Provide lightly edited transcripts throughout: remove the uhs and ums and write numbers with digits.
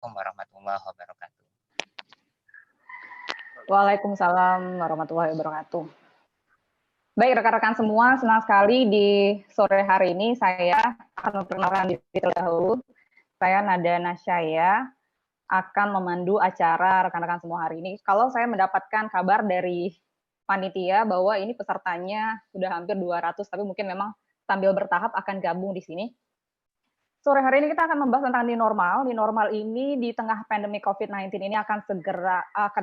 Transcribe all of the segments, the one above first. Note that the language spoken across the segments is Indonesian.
Warahmatullahi wabarakatuh. Waalaikumsalam warahmatullahi wabarakatuh. Baik rekan-rekan semua, senang sekali di sore hari ini saya akan memperkenalkan diri terlebih dahulu. Saya Nada Nasyaya akan memandu acara rekan-rekan semua hari ini. Kalau saya mendapatkan kabar dari panitia bahwa ini pesertanya sudah hampir 200, tapi mungkin memang sambil bertahap akan gabung di sini. Sore hari ini kita akan membahas tentang new normal. New normal ini di tengah pandemi COVID-19 ini akan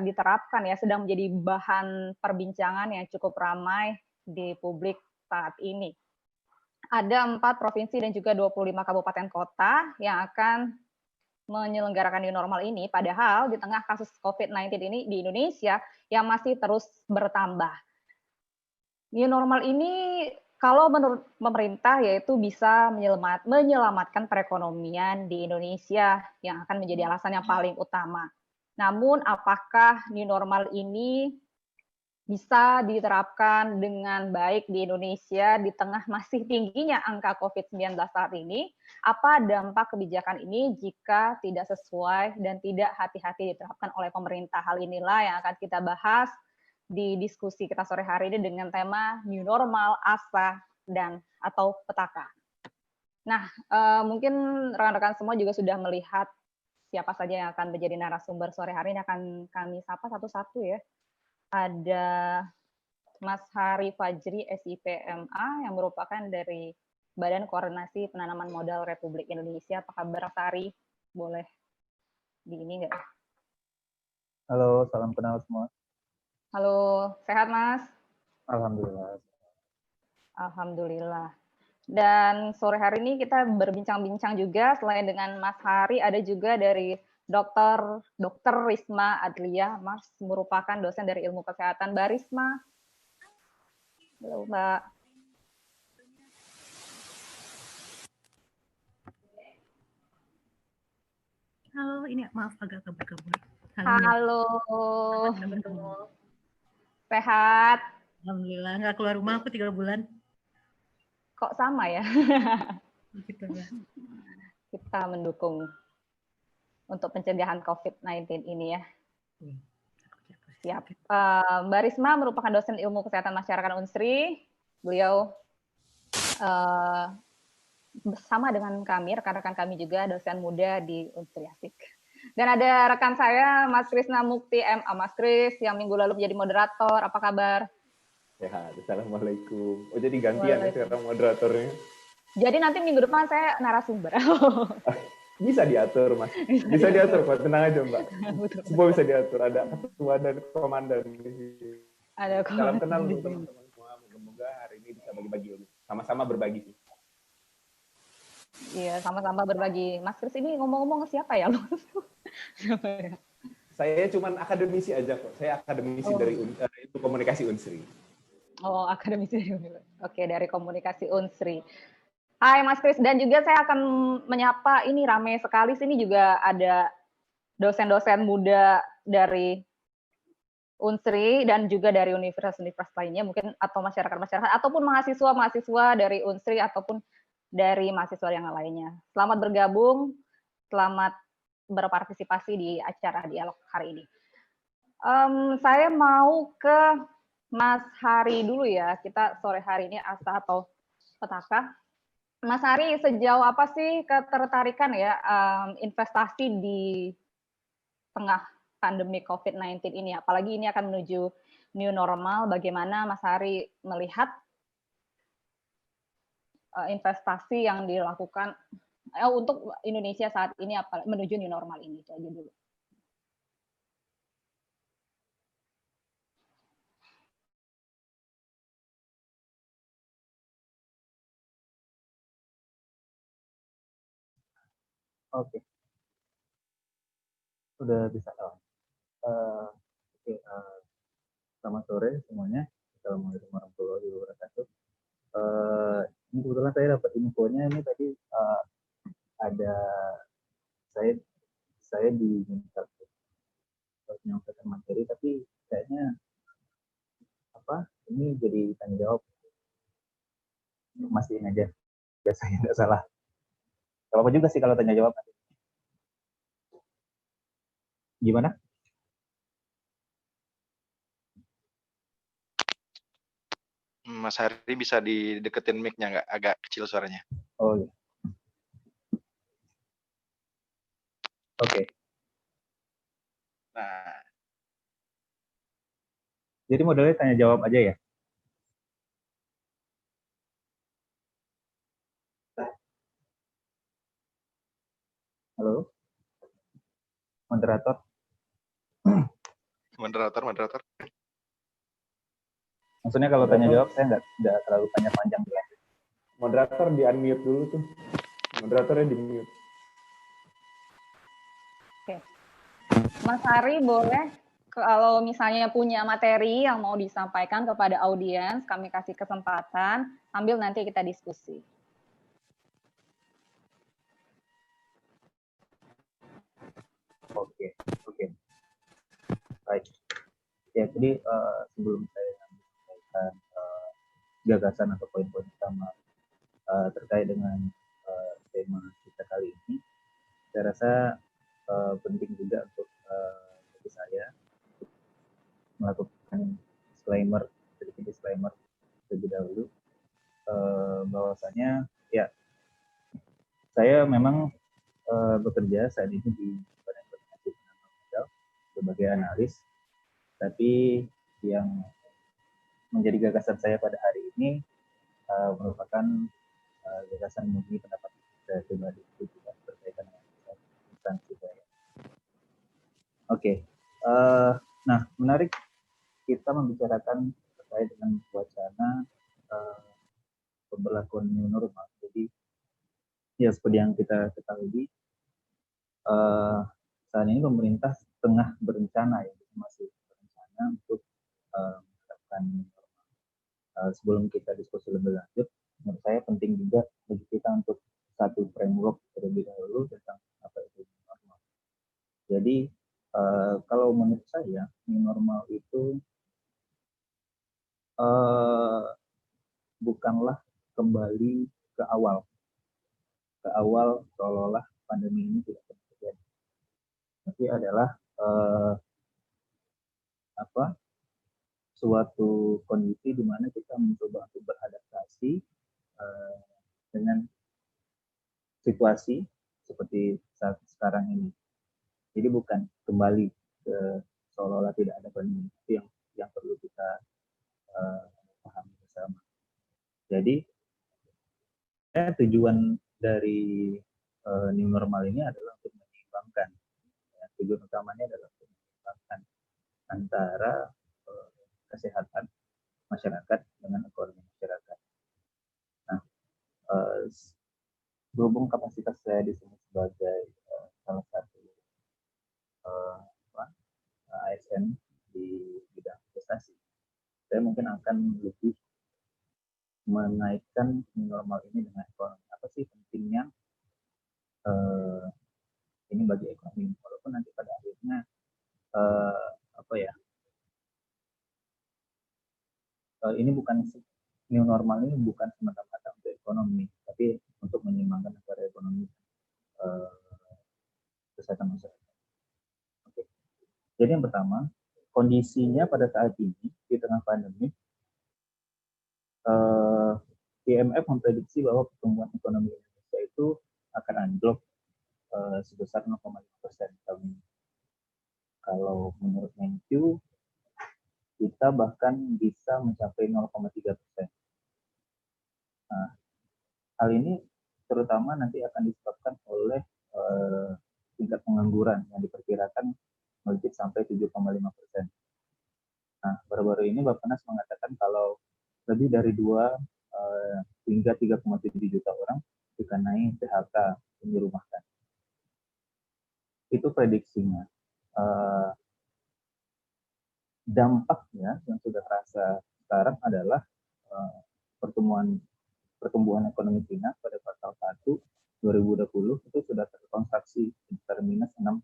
diterapkan ya, sedang menjadi bahan perbincangan yang cukup ramai di publik saat ini. Ada 4 provinsi dan juga 25 kabupaten kota yang akan menyelenggarakan new normal ini, padahal di tengah kasus COVID-19 ini di Indonesia yang masih terus bertambah. New normal ini kalau menurut pemerintah yaitu bisa menyelamatkan perekonomian di Indonesia yang akan menjadi alasan yang paling utama. Namun apakah new normal ini bisa diterapkan dengan baik di Indonesia di tengah masih tingginya angka COVID-19 saat ini? Apa dampak kebijakan ini jika tidak sesuai dan tidak hati-hati diterapkan oleh pemerintah? Hal inilah yang akan kita bahas di diskusi kita sore hari ini dengan tema new normal, asa, dan atau petaka. Nah, mungkin rekan-rekan semua juga sudah melihat siapa saja yang akan menjadi narasumber sore hari ini, akan kami sapa satu-satu ya. Ada Mas Hari Fajri, SIPMA, yang merupakan dari Badan Koordinasi Penanaman Modal Republik Indonesia. Apa kabar, Mas Hari? Boleh di ini nggak? Halo, salam kenal semua. Halo, sehat Mas? Alhamdulillah. Alhamdulillah. Dan sore hari ini kita berbincang-bincang juga, selain dengan Mas Hari, ada juga dari Dr. Risma Adlia, Mas merupakan dosen dari ilmu kesehatan. Mbak Risma. Halo Mbak. Halo, ini maaf agak kabur-kabur. Halo. Sehat? Alhamdulillah, nggak keluar rumah aku 3 bulan. Kok sama ya? Gitu lah. Kita mendukung untuk pencegahan COVID-19 ini ya. Siap. Mbak Risma merupakan dosen ilmu kesehatan masyarakat Unsri. Beliau bersama dengan kami, rekan-rekan kami juga dosen muda di Unsri Asik. Dan ada rekan saya, Mas Krisna Mukti MA. Mas Kris, yang minggu lalu menjadi moderator. Apa kabar? Sehat. Assalamualaikum. Oh, jadi gantian ya sekarang moderatornya. Jadi nanti minggu depan saya narasumber. Bisa diatur, Mas. Bisa diatur, Pak. Tenang aja, Mbak. Semua bisa diatur. Ada ketua dan komandan. Ada komandan. Salam kenal untuk teman-teman semua. Moga-moga hari ini bisa bagi-bagi ilmu. Sama-sama berbagi sih. Iya, sama-sama berbagi. Mas Kris ini ngomong-ngomong siapa ya? Siapa ya? Saya cuma akademisi aja kok. Saya akademisi dari itu komunikasi Unsri. Oh, akademisi dari Unsri. Oke, dari komunikasi Unsri. Hai Mas Kris, dan juga saya akan menyapa, ini ramai sekali, sini juga ada dosen-dosen muda dari Unsri dan juga dari universitas-universitas lainnya mungkin, atau masyarakat-masyarakat ataupun mahasiswa-mahasiswa dari Unsri ataupun dari mahasiswa yang lainnya. Selamat bergabung, selamat berpartisipasi di acara dialog hari ini. Saya mau ke Mas Hari dulu ya, kita sore hari ini asa atau petaka. Mas Hari, sejauh apa sih ketertarikan ya investasi di tengah pandemi COVID-19 ini? Apalagi ini akan menuju new normal, bagaimana Mas Hari melihat investasi yang dilakukan untuk Indonesia saat ini menuju new normal ini? Itu aja dulu. Oke. Udah bisa. Selamat sore semuanya. Assalamualaikum warahmatullahi wabarakatuh. Ini kebetulan saya dapat infonya ini tadi ada saya diminta untuk menyampaikan materi, tapi kayaknya ini jadi tanggung jawab mastiin aja, biasanya nggak salah. Kalau apa juga sih kalau tanya jawab. Gimana? Mas Hari bisa dideketin mic-nya nggak? Agak kecil suaranya. Oh iya. Oke. Nah, Jadi modelnya tanya jawab aja ya. Halo, moderator. moderator. Maksudnya kalau tanya jawab saya nggak terlalu panjang-panjang ya. Moderator di unmute dulu tuh. Moderatornya di mute. Oke. Mas Ari boleh kalau misalnya punya materi yang mau disampaikan kepada audiens, kami kasih kesempatan sambil nanti kita diskusi. Oke. Baik. Ya, jadi sebelum saya menyampaikan gagasan atau poin-poin utama terkait dengan tema kita kali ini, saya rasa penting juga untuk bagi saya melakukan sedikit disclaimer terlebih dahulu bahwasanya ya saya memang bekerja saat ini di Badan Koordinasi Penanaman Modal sebagai analis, tapi yang menjadi gagasan saya pada hari ini merupakan gagasan murni pendapat saya pribadi, itu juga berkaitan dengan instansi saya. Oke. Nah, menarik kita membicarakan terkait dengan wacana pemberlakuan new normal. Jadi ya seperti yang kita ketahui, saat ini pemerintah tengah berencana, ya masih berencana untuk menerapkan new normal. Sebelum kita diskusi lebih lanjut, menurut saya penting juga bagi kita untuk satu framework terlebih dahulu tentang apa itu new normal. Jadi kalau menurut saya new normal itu bukanlah kembali ke awal seolah-olah pandemi ini tidak pernah terjadi, tapi adalah suatu kondisi di mana kita mencoba untuk beradaptasi dengan situasi seperti saat sekarang ini. Jadi bukan kembali ke seolah-olah tidak ada pandemi, itu yang perlu kita pahami bersama. Jadi tujuan dari new normal ini adalah untuk menyeimbangkan. Ya, tujuan utamanya adalah untuk menyeimbangkan antara kesehatan masyarakat dengan ekonomi masyarakat. Nah, berhubung kapasitas saya di sini sebagai salah satu ASN di bidang investasi, saya mungkin akan lebih menaikkan new normal ini dengan ekonomi. Apa sih pentingnya ini bagi ekonomi, walaupun nanti pada akhirnya ini bukan new normal ini bukan semata-mata untuk ekonomi, tapi untuk menyeimbangkan antara ekonomi kesehatan masyarakat. Oke. Jadi yang pertama, kondisinya pada saat ini di tengah pandemi, IMF memprediksi bahwa pertumbuhan ekonomi Indonesia itu akan anjlok sebesar 0,5% tahun ini. Kalau menurut Menkyu, kita bahkan bisa mencapai 0,3%. Nah, hal ini terutama nanti akan disebabkan oleh tingkat pengangguran yang diperkirakan melejit sampai 7,5%. Nah, baru-baru ini Bappenas mengatakan kalau lebih dari 2 hingga 3,7 juta orang dikenai PHK dan dirumahkan. Itu prediksinya. Dampaknya yang sudah terasa sekarang adalah pertumbuhan ekonomi China pada kuartal 1 2020 itu sudah terkontraksi sekitar minus 6,8.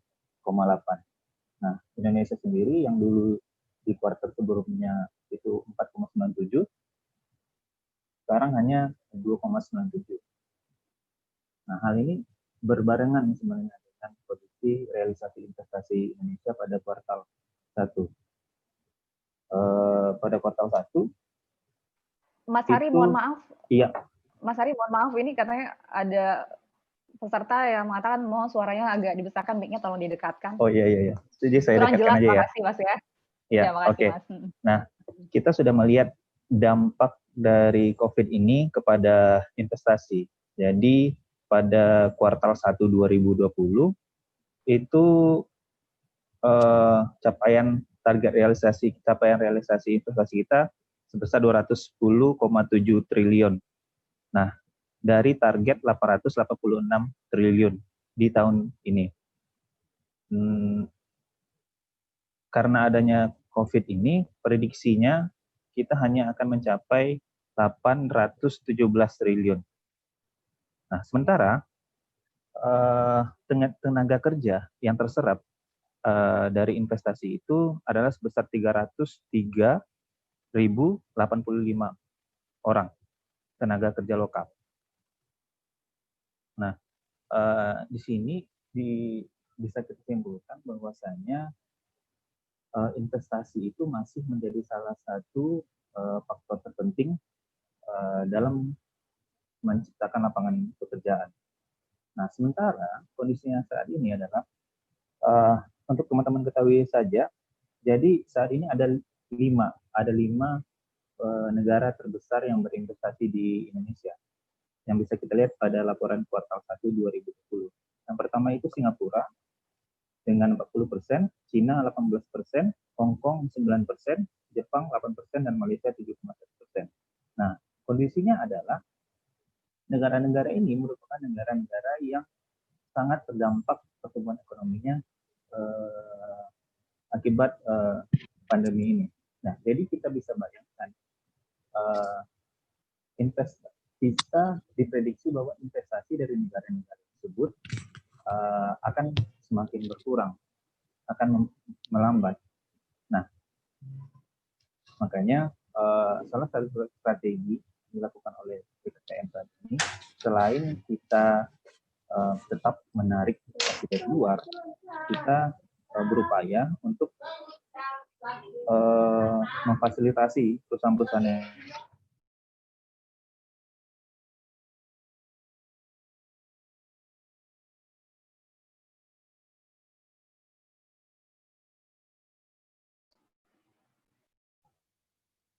Nah, Indonesia sendiri yang dulu di kuartal sebelumnya itu 4,97, sekarang hanya 2,97. Nah, hal ini berbarengan sebenarnya dengan kondisi realisasi investasi Indonesia pada kuartal 1. Pada kuartal 1 Mas Hari, itu, mohon maaf. iya. Mas Hari, mohon maaf, ini katanya ada peserta yang mengatakan mohon suaranya agak dibesarkan, mic-nya tolong didekatkan. Oh iya. Jadi saya Kurang dekatkan jelas, aja ya. makasih Mas ya. Ya, makasih oke. Mas. Nah, kita sudah melihat dampak dari COVID ini kepada investasi. Jadi pada kuartal 1 2020 itu capaian realisasi investasi kita sebesar 210,7 triliun. Nah, dari target 886 triliun di tahun ini. Karena adanya COVID ini, prediksinya kita hanya akan mencapai 817 triliun. Nah, sementara tenaga kerja yang terserap dari investasi itu adalah sebesar 303.085 orang tenaga kerja lokal. Nah, di sini bisa kita simpulkan bahwasanya investasi itu masih menjadi salah satu faktor terpenting dalam menciptakan lapangan pekerjaan. Nah, sementara kondisinya saat ini adalah untuk teman-teman ketahui saja, jadi saat ini ada lima negara terbesar yang berinvestasi di Indonesia yang bisa kita lihat pada laporan kuartal 1 2020. Yang pertama itu Singapura dengan 40%, Cina 18%, Hong Kong 9%, Jepang 8%, dan Malaysia 7,1%. Nah, kondisinya adalah negara-negara ini merupakan negara-negara yang sangat terdampak pertumbuhan ekonominya akibat pandemi ini. Nah, jadi kita bisa bayangkan bisa diprediksi bahwa investasi dari negara-negara tersebut akan semakin berkurang, akan melambat. Nah, makanya salah satu strategi dilakukan oleh BKPM saat ini, selain kita tetap menarik investasi dari luar, kita berupaya untuk memfasilitasi perusahaan-perusahaan yang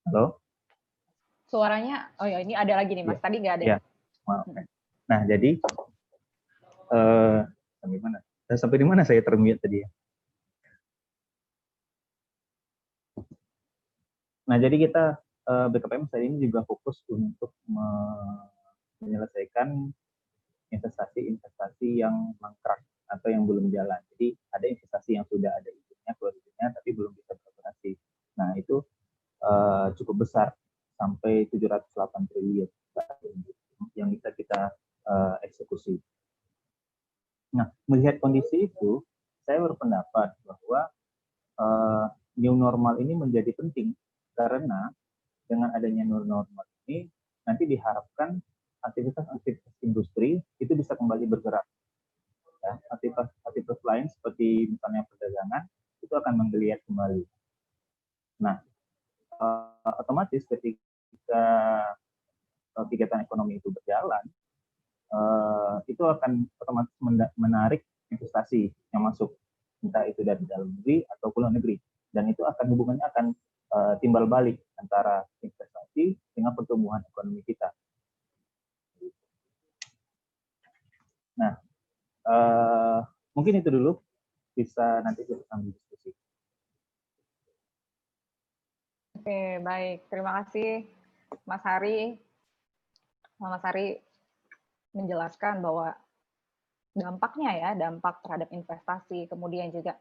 Halo? Suaranya, oh ya ini ada lagi nih Mas, tadi nggak ada. Ya, maaf. Nah, jadi sampai mana? Sampai di mana saya termute tadi ya? Nah, jadi kita BKPM saat ini juga fokus untuk menyelesaikan investasi yang mangkrak atau yang belum jalan. Jadi ada investasi yang sudah ada izinnya, keluar izinnya, tapi belum bisa beroperasi. Nah, itu cukup besar, sampai 708 triliun yang bisa kita eksekusi. Nah, melihat kondisi itu, saya berpendapat bahwa new normal ini menjadi penting karena dengan adanya new normal ini nanti diharapkan aktivitas industri itu bisa kembali bergerak. Ya, aktivitas lain seperti misalnya perdagangan itu akan menggeliat kembali. Nah, otomatis ketika kegiatan ekonomi itu berjalan, itu akan otomatis menarik investasi yang masuk, entah itu dari dalam negeri atau luar negeri, dan itu akan hubungannya akan timbal balik antara investasi dengan pertumbuhan ekonomi kita. Nah, mungkin itu dulu, bisa nanti kita sambil diskusi. Oke, baik. Terima kasih Mas Hari. Mas Hari menjelaskan bahwa dampaknya ya, dampak terhadap investasi, kemudian juga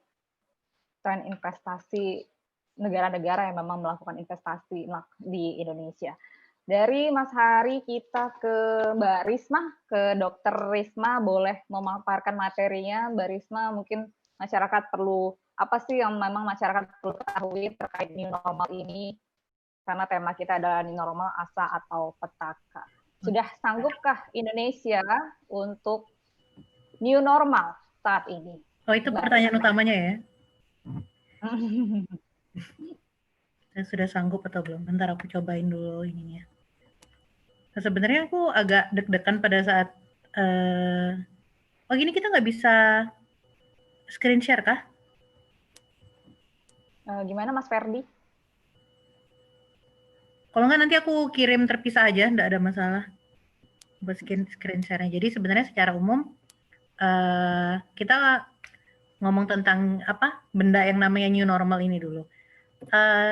tren investasi negara-negara yang memang melakukan investasi di Indonesia. Dari Mas Hari kita ke Mbak Risma, ke Dr. Risma, boleh memaparkan materinya. Mbak Risma, mungkin masyarakat perlu, apa sih yang memang masyarakat perlu ketahui terkait new normal ini? Karena tema kita adalah new normal, asa atau petaka. Sudah sanggupkah Indonesia untuk new normal saat ini? Oh, itu pertanyaan utamanya ya. Saya sudah sanggup atau belum? Bentar aku cobain dulu ininya. Nah, sebenarnya aku agak deg-degan pada saat oh gini kita nggak bisa screen share kah? Gimana Mas Ferdi? Kalau nggak nanti aku kirim terpisah aja, nggak ada masalah buat screen share-nya. Jadi sebenarnya secara umum kita ngomong tentang apa benda yang namanya new normal ini dulu.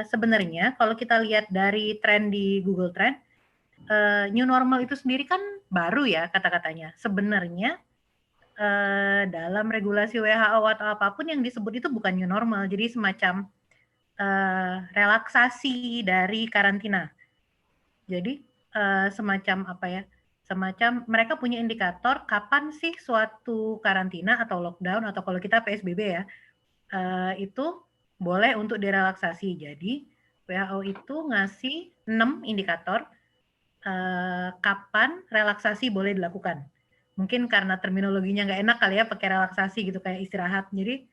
Sebenarnya kalau kita lihat dari tren di Google Trend, new normal itu sendiri kan baru ya kata-katanya. Sebenarnya dalam regulasi WHO atau apapun yang disebut itu bukan new normal, jadi semacam relaksasi dari karantina. Jadi semacam apa ya? Semacam mereka punya indikator kapan sih suatu karantina atau lockdown atau kalau kita PSBB ya itu boleh untuk direlaksasi. Jadi WHO itu ngasih 6 indikator kapan relaksasi boleh dilakukan. Mungkin karena terminologinya nggak enak kali ya pakai relaksasi gitu kayak istirahat. Jadi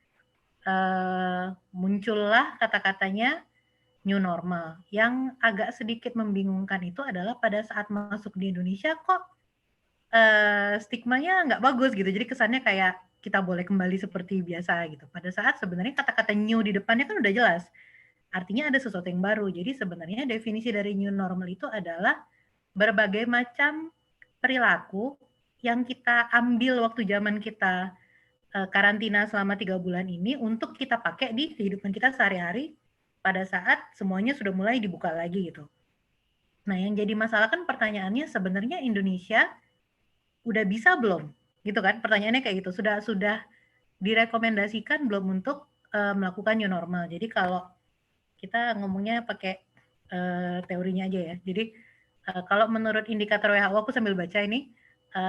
muncullah kata-katanya new normal. Yang agak sedikit membingungkan itu adalah pada saat masuk di Indonesia kok stigmanya nggak bagus gitu. Jadi kesannya kayak kita boleh kembali seperti biasa gitu. Pada saat sebenarnya kata-kata new di depannya kan udah jelas. Artinya ada sesuatu yang baru. Jadi sebenarnya definisi dari new normal itu adalah berbagai macam perilaku yang kita ambil waktu zaman kita karantina selama 3 bulan ini untuk kita pakai di kehidupan kita sehari-hari pada saat semuanya sudah mulai dibuka lagi gitu. Nah, yang jadi masalah kan pertanyaannya sebenarnya Indonesia udah bisa belum? Gitu kan? Pertanyaannya kayak gitu. Sudah direkomendasikan belum untuk melakukan new normal. Jadi kalau kita ngomongnya pakai teorinya aja ya. Jadi kalau menurut indikator WHO aku sambil baca ini,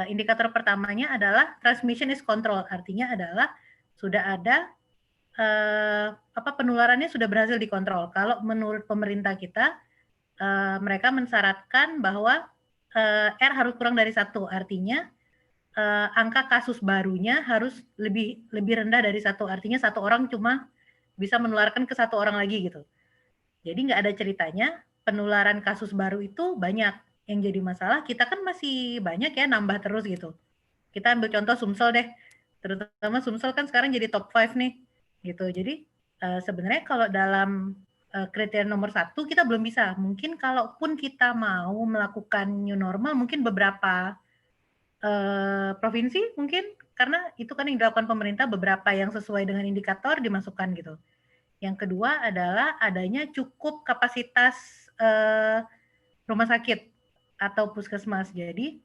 indikator pertamanya adalah transmission is control. Artinya adalah sudah ada penularannya sudah berhasil dikontrol. Kalau menurut pemerintah kita, mereka mensyaratkan bahwa R harus kurang dari 1. Artinya angka kasus barunya harus lebih rendah dari 1. Artinya 1 orang cuma bisa menularkan ke 1 orang lagi gitu. Jadi nggak ada ceritanya penularan kasus baru itu banyak. Yang jadi masalah kita kan masih banyak ya nambah terus gitu. Kita ambil contoh Sumsel deh. Terutama Sumsel kan sekarang jadi top 5 nih. Gitu. Jadi sebenarnya kalau dalam kriteria nomor 1 kita belum bisa. Mungkin kalaupun kita mau melakukan new normal mungkin beberapa provinsi mungkin karena itu kan yang dilakukan pemerintah beberapa yang sesuai dengan indikator dimasukkan gitu. Yang kedua adalah adanya cukup kapasitas rumah sakit atau puskesmas. Jadi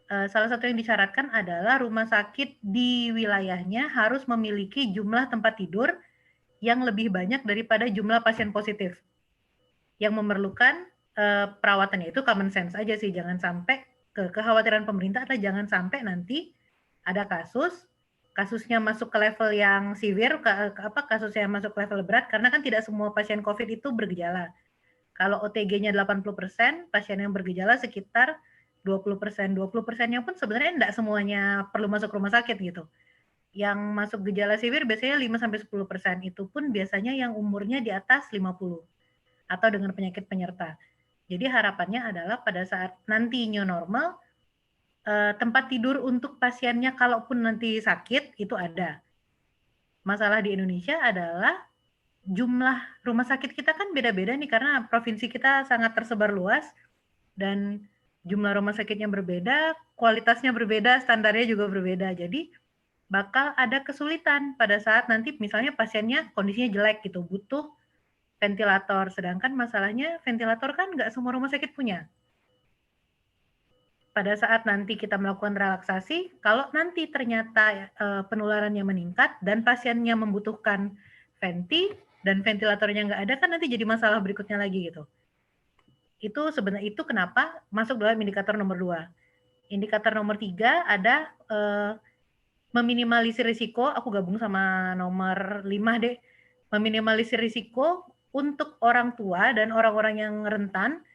salah satu yang disyaratkan adalah rumah sakit di wilayahnya harus memiliki jumlah tempat tidur yang lebih banyak daripada jumlah pasien positif yang memerlukan perawatannya. Itu common sense aja sih, jangan sampai kekhawatiran pemerintah adalah jangan sampai nanti ada kasusnya masuk ke level yang severe, kasusnya masuk ke level berat, karena kan tidak semua pasien COVID itu bergejala. Kalau OTG-nya 80%, pasien yang bergejala sekitar 20%. 20%-nya pun sebenarnya tidak semuanya perlu masuk rumah sakit gitu. Yang masuk gejala severe biasanya 5-10%. Itu pun biasanya yang umurnya di atas 50 atau dengan penyakit penyerta. Jadi harapannya adalah pada saat nanti new normal, tempat tidur untuk pasiennya kalaupun nanti sakit itu ada. Masalah di Indonesia adalah jumlah rumah sakit kita kan beda-beda nih karena provinsi kita sangat tersebar luas dan jumlah rumah sakitnya berbeda, kualitasnya berbeda, standarnya juga berbeda. Jadi bakal ada kesulitan pada saat nanti misalnya pasiennya kondisinya jelek gitu, butuh ventilator. Sedangkan masalahnya ventilator kan nggak semua rumah sakit punya. Pada saat nanti kita melakukan relaksasi, kalau nanti ternyata penularannya meningkat dan pasiennya membutuhkan venti dan ventilatornya nggak ada, kan nanti jadi masalah berikutnya lagi gitu. Itu sebenarnya itu kenapa masuk dalam indikator nomor 2. Indikator nomor 3 ada meminimalisir risiko, aku gabung sama nomor 5 deh, meminimalisir risiko untuk orang tua dan orang-orang yang rentan,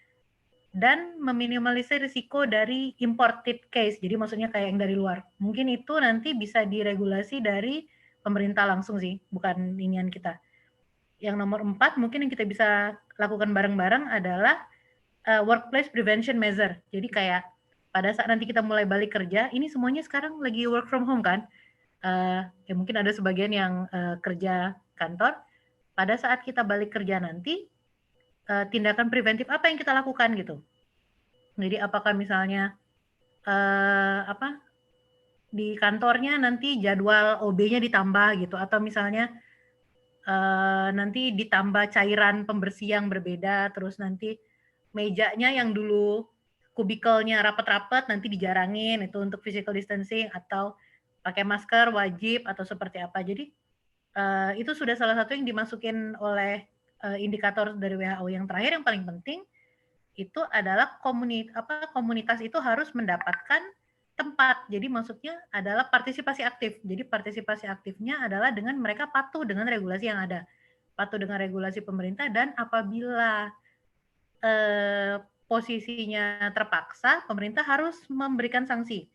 dan meminimalisir risiko dari imported case, jadi maksudnya kayak yang dari luar. Mungkin itu nanti bisa diregulasi dari pemerintah langsung sih, bukan inian kita. Yang nomor 4 mungkin yang kita bisa lakukan bareng-bareng adalah workplace prevention measure. Jadi kayak pada saat nanti kita mulai balik kerja, ini semuanya sekarang lagi work from home kan? Ya mungkin ada sebagian yang kerja kantor. Pada saat kita balik kerja nanti, tindakan preventif apa yang kita lakukan gitu. Jadi apakah misalnya di kantornya nanti jadwal OB-nya ditambah gitu, atau misalnya nanti ditambah cairan pembersih yang berbeda, terus nanti mejanya yang dulu kubikelnya rapat-rapat nanti dijarangin itu untuk physical distancing, atau pakai masker wajib atau seperti apa. Jadi itu sudah salah satu yang dimasukin oleh indikator dari WHO. Yang terakhir yang paling penting itu adalah komunitas itu harus mendapatkan tempat. Jadi maksudnya adalah partisipasi aktif. Jadi partisipasi aktifnya adalah dengan mereka patuh dengan regulasi yang ada, patuh dengan regulasi pemerintah, dan apabila posisinya terpaksa, pemerintah harus memberikan sanksi.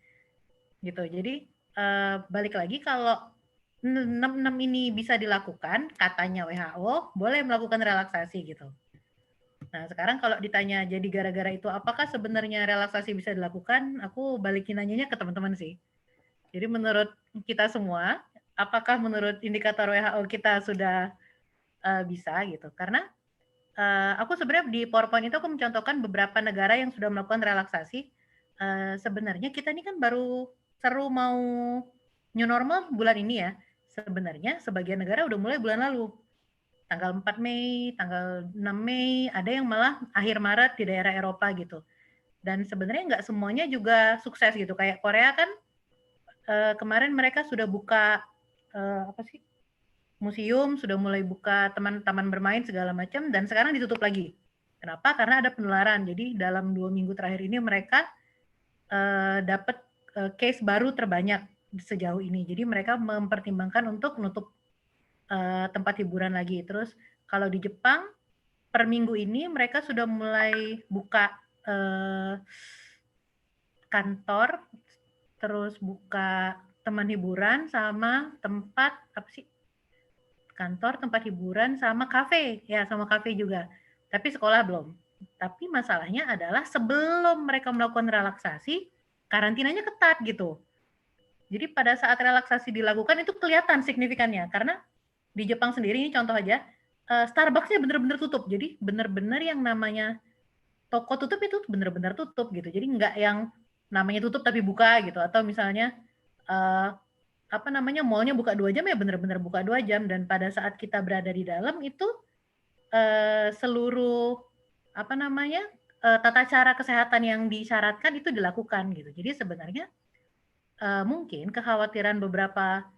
Gitu. Jadi balik lagi, kalau 6 ini bisa dilakukan, katanya WHO boleh melakukan relaksasi gitu. Nah, sekarang kalau ditanya jadi gara-gara itu apakah sebenarnya relaksasi bisa dilakukan, aku balikin nanyanya ke teman-teman sih. Jadi menurut kita semua, apakah menurut indikator WHO kita sudah bisa gitu? Karena aku sebenarnya di PowerPoint itu aku mencontohkan beberapa negara yang sudah melakukan relaksasi. Sebenarnya kita ini kan baru seru mau new normal bulan ini ya. Sebenarnya sebagian negara udah mulai bulan lalu. Tanggal 4 Mei, tanggal 6 Mei, ada yang malah akhir Maret di daerah Eropa gitu. Dan sebenarnya nggak semuanya juga sukses gitu. Kayak Korea kan kemarin mereka sudah buka museum, sudah mulai buka taman bermain segala macam, dan sekarang ditutup lagi. Kenapa? Karena ada penularan. Jadi dalam 2 minggu terakhir ini mereka dapat case baru terbanyak sejauh ini. Jadi mereka mempertimbangkan untuk menutup tempat hiburan lagi. Terus kalau di Jepang per minggu ini mereka sudah mulai buka kantor, terus buka teman hiburan sama tempat kantor, tempat hiburan sama kafe, ya sama kafe juga. Tapi sekolah belum. Tapi masalahnya adalah sebelum mereka melakukan relaksasi, karantinanya ketat gitu. Jadi pada saat relaksasi dilakukan itu kelihatan signifikannya, karena di Jepang sendiri, ini contoh aja, Starbucks-nya benar-benar tutup. Jadi benar-benar yang namanya toko tutup itu benar-benar tutup gitu. Jadi nggak yang namanya tutup tapi buka gitu. Atau misalnya mallnya buka 2 jam ya benar-benar buka 2 jam. Dan pada saat kita berada di dalam itu seluruh tata cara kesehatan yang disyaratkan itu dilakukan gitu. Jadi sebenarnya mungkin kekhawatiran beberapa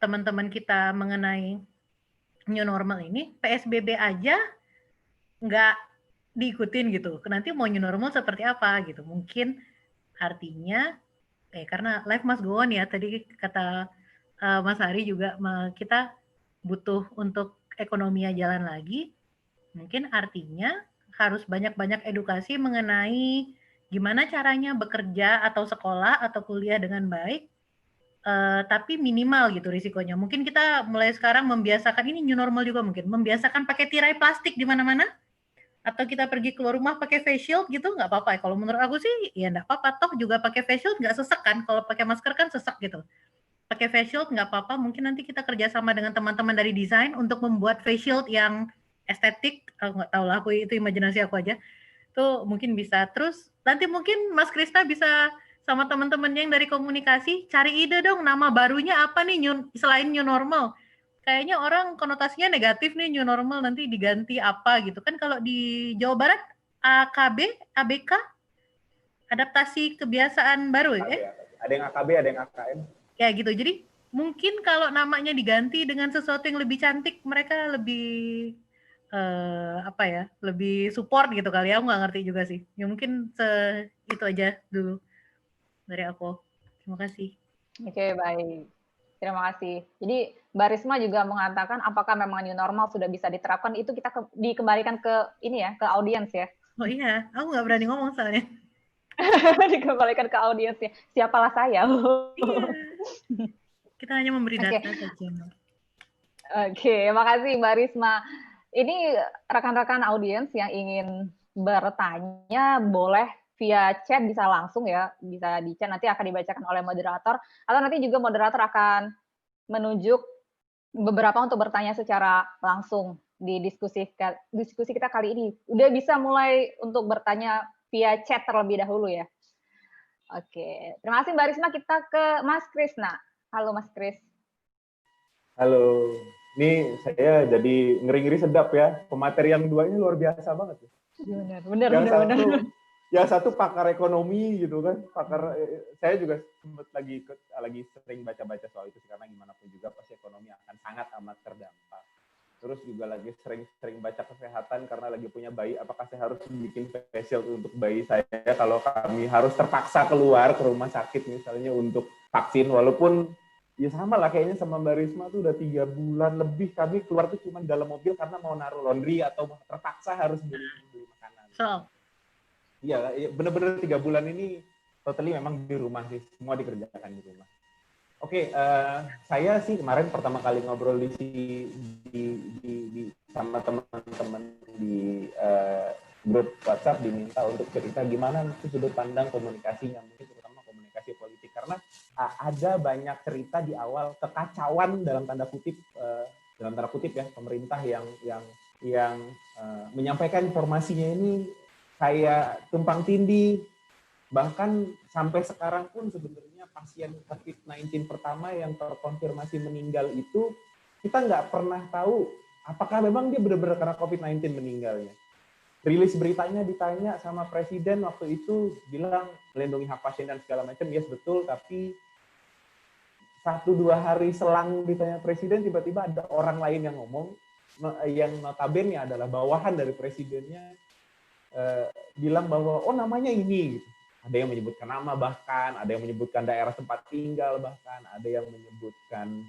teman-teman kita mengenai new normal ini, PSBB aja nggak diikutin gitu. Nanti mau new normal seperti apa gitu. Mungkin artinya, karena life must go on ya, tadi kata Mas Hari juga, kita butuh untuk ekonominya jalan lagi. Mungkin artinya harus banyak-banyak edukasi mengenai gimana caranya bekerja atau sekolah atau kuliah dengan baik, tapi minimal gitu risikonya. Mungkin kita mulai sekarang membiasakan, ini new normal juga mungkin, membiasakan pakai tirai plastik di mana-mana, atau kita pergi keluar rumah pakai face shield gitu, nggak apa-apa. Kalau menurut aku sih, ya nggak apa-apa. Toh juga pakai face shield nggak sesek kan, kalau pakai masker kan sesek gitu. Pakai face shield nggak apa-apa, mungkin nanti kita kerjasama dengan teman-teman dari desain untuk membuat face shield yang estetik, aku nggak tahu lah, itu imajinasi aku aja. Tuh mungkin bisa. Terus nanti mungkin Mas Krista bisa sama teman-teman yang dari komunikasi, cari ide dong nama barunya apa nih selain new normal. Kayaknya orang konotasinya negatif nih new normal, nanti diganti apa gitu. Kan kalau di Jawa Barat ABK, adaptasi kebiasaan baru ya. Ada yang AKB, ada yang AKM. Ya gitu. Jadi mungkin kalau namanya diganti dengan sesuatu yang lebih cantik, mereka lebih lebih support gitu kali ya. Aku nggak ngerti juga sih. Ya mungkin itu aja dulu dari aku. Terima kasih. Oke, baik. Terima kasih. Jadi Mbak Risma juga mengatakan apakah memang new normal sudah bisa diterapkan, itu kita dikembalikan ke ini ya, ke audiens ya. Oh iya, aku nggak berani ngomong soalnya. Dikembalikan ke audiens ya. Siapalah saya. Iya. Kita hanya memberi Oke. data saja. Oke, makasih Mbak Risma. Ini rekan-rekan audiens yang ingin bertanya boleh via chat, bisa langsung ya, bisa di chat, nanti akan dibacakan oleh moderator, atau nanti juga moderator akan menunjuk beberapa untuk bertanya secara langsung di diskusi kita kali ini. Udah bisa mulai untuk bertanya via chat terlebih dahulu ya. Oke, terima kasih Mbak Risma. Kita ke Mas Krisna. Halo Mas Kris. Halo, ini saya jadi ngeri-ngeri sedap ya. Pemateri yang dua ini luar biasa banget. Benar. Yang satu pakar ekonomi gitu kan, saya juga sempat lagi sering baca-baca soal itu karena gimana pun juga pasti ekonomi akan sangat amat terdampak. Terus juga lagi sering baca kesehatan karena lagi punya bayi, apakah saya harus bikin facial untuk bayi saya kalau kami harus terpaksa keluar ke rumah sakit misalnya untuk vaksin, walaupun ya sama lah kayaknya sama Mbak Risma tuh udah 3 bulan lebih kami keluar tuh cuma dalam mobil karena mau naruh laundry atau terpaksa harus beli makanan. Iya, bener-bener 3 bulan ini totally memang di rumah sih, semua dikerjakan di rumah. Oke, saya sih kemarin pertama kali ngobrol di sama teman-teman di grup WhatsApp diminta untuk cerita gimana sudut pandang komunikasinya, mungkin terutama komunikasi politik, karena ada banyak cerita di awal kekacauan dalam tanda kutip ya pemerintah yang menyampaikan informasinya ini kayak tumpang tindih, bahkan sampai sekarang pun sebenarnya pasien COVID-19 pertama yang terkonfirmasi meninggal itu kita nggak pernah tahu apakah memang dia benar-benar karena COVID-19 meninggalnya. Rilis beritanya ditanya sama presiden waktu itu bilang melindungi hak pasien dan segala macam, yes betul, tapi 1-2 hari selang ditanya presiden tiba-tiba ada orang lain yang ngomong yang notabene adalah bawahan dari presidennya bilang bahwa oh namanya ini gitu. Ada yang menyebutkan nama, bahkan ada yang menyebutkan daerah tempat tinggal, bahkan ada yang menyebutkan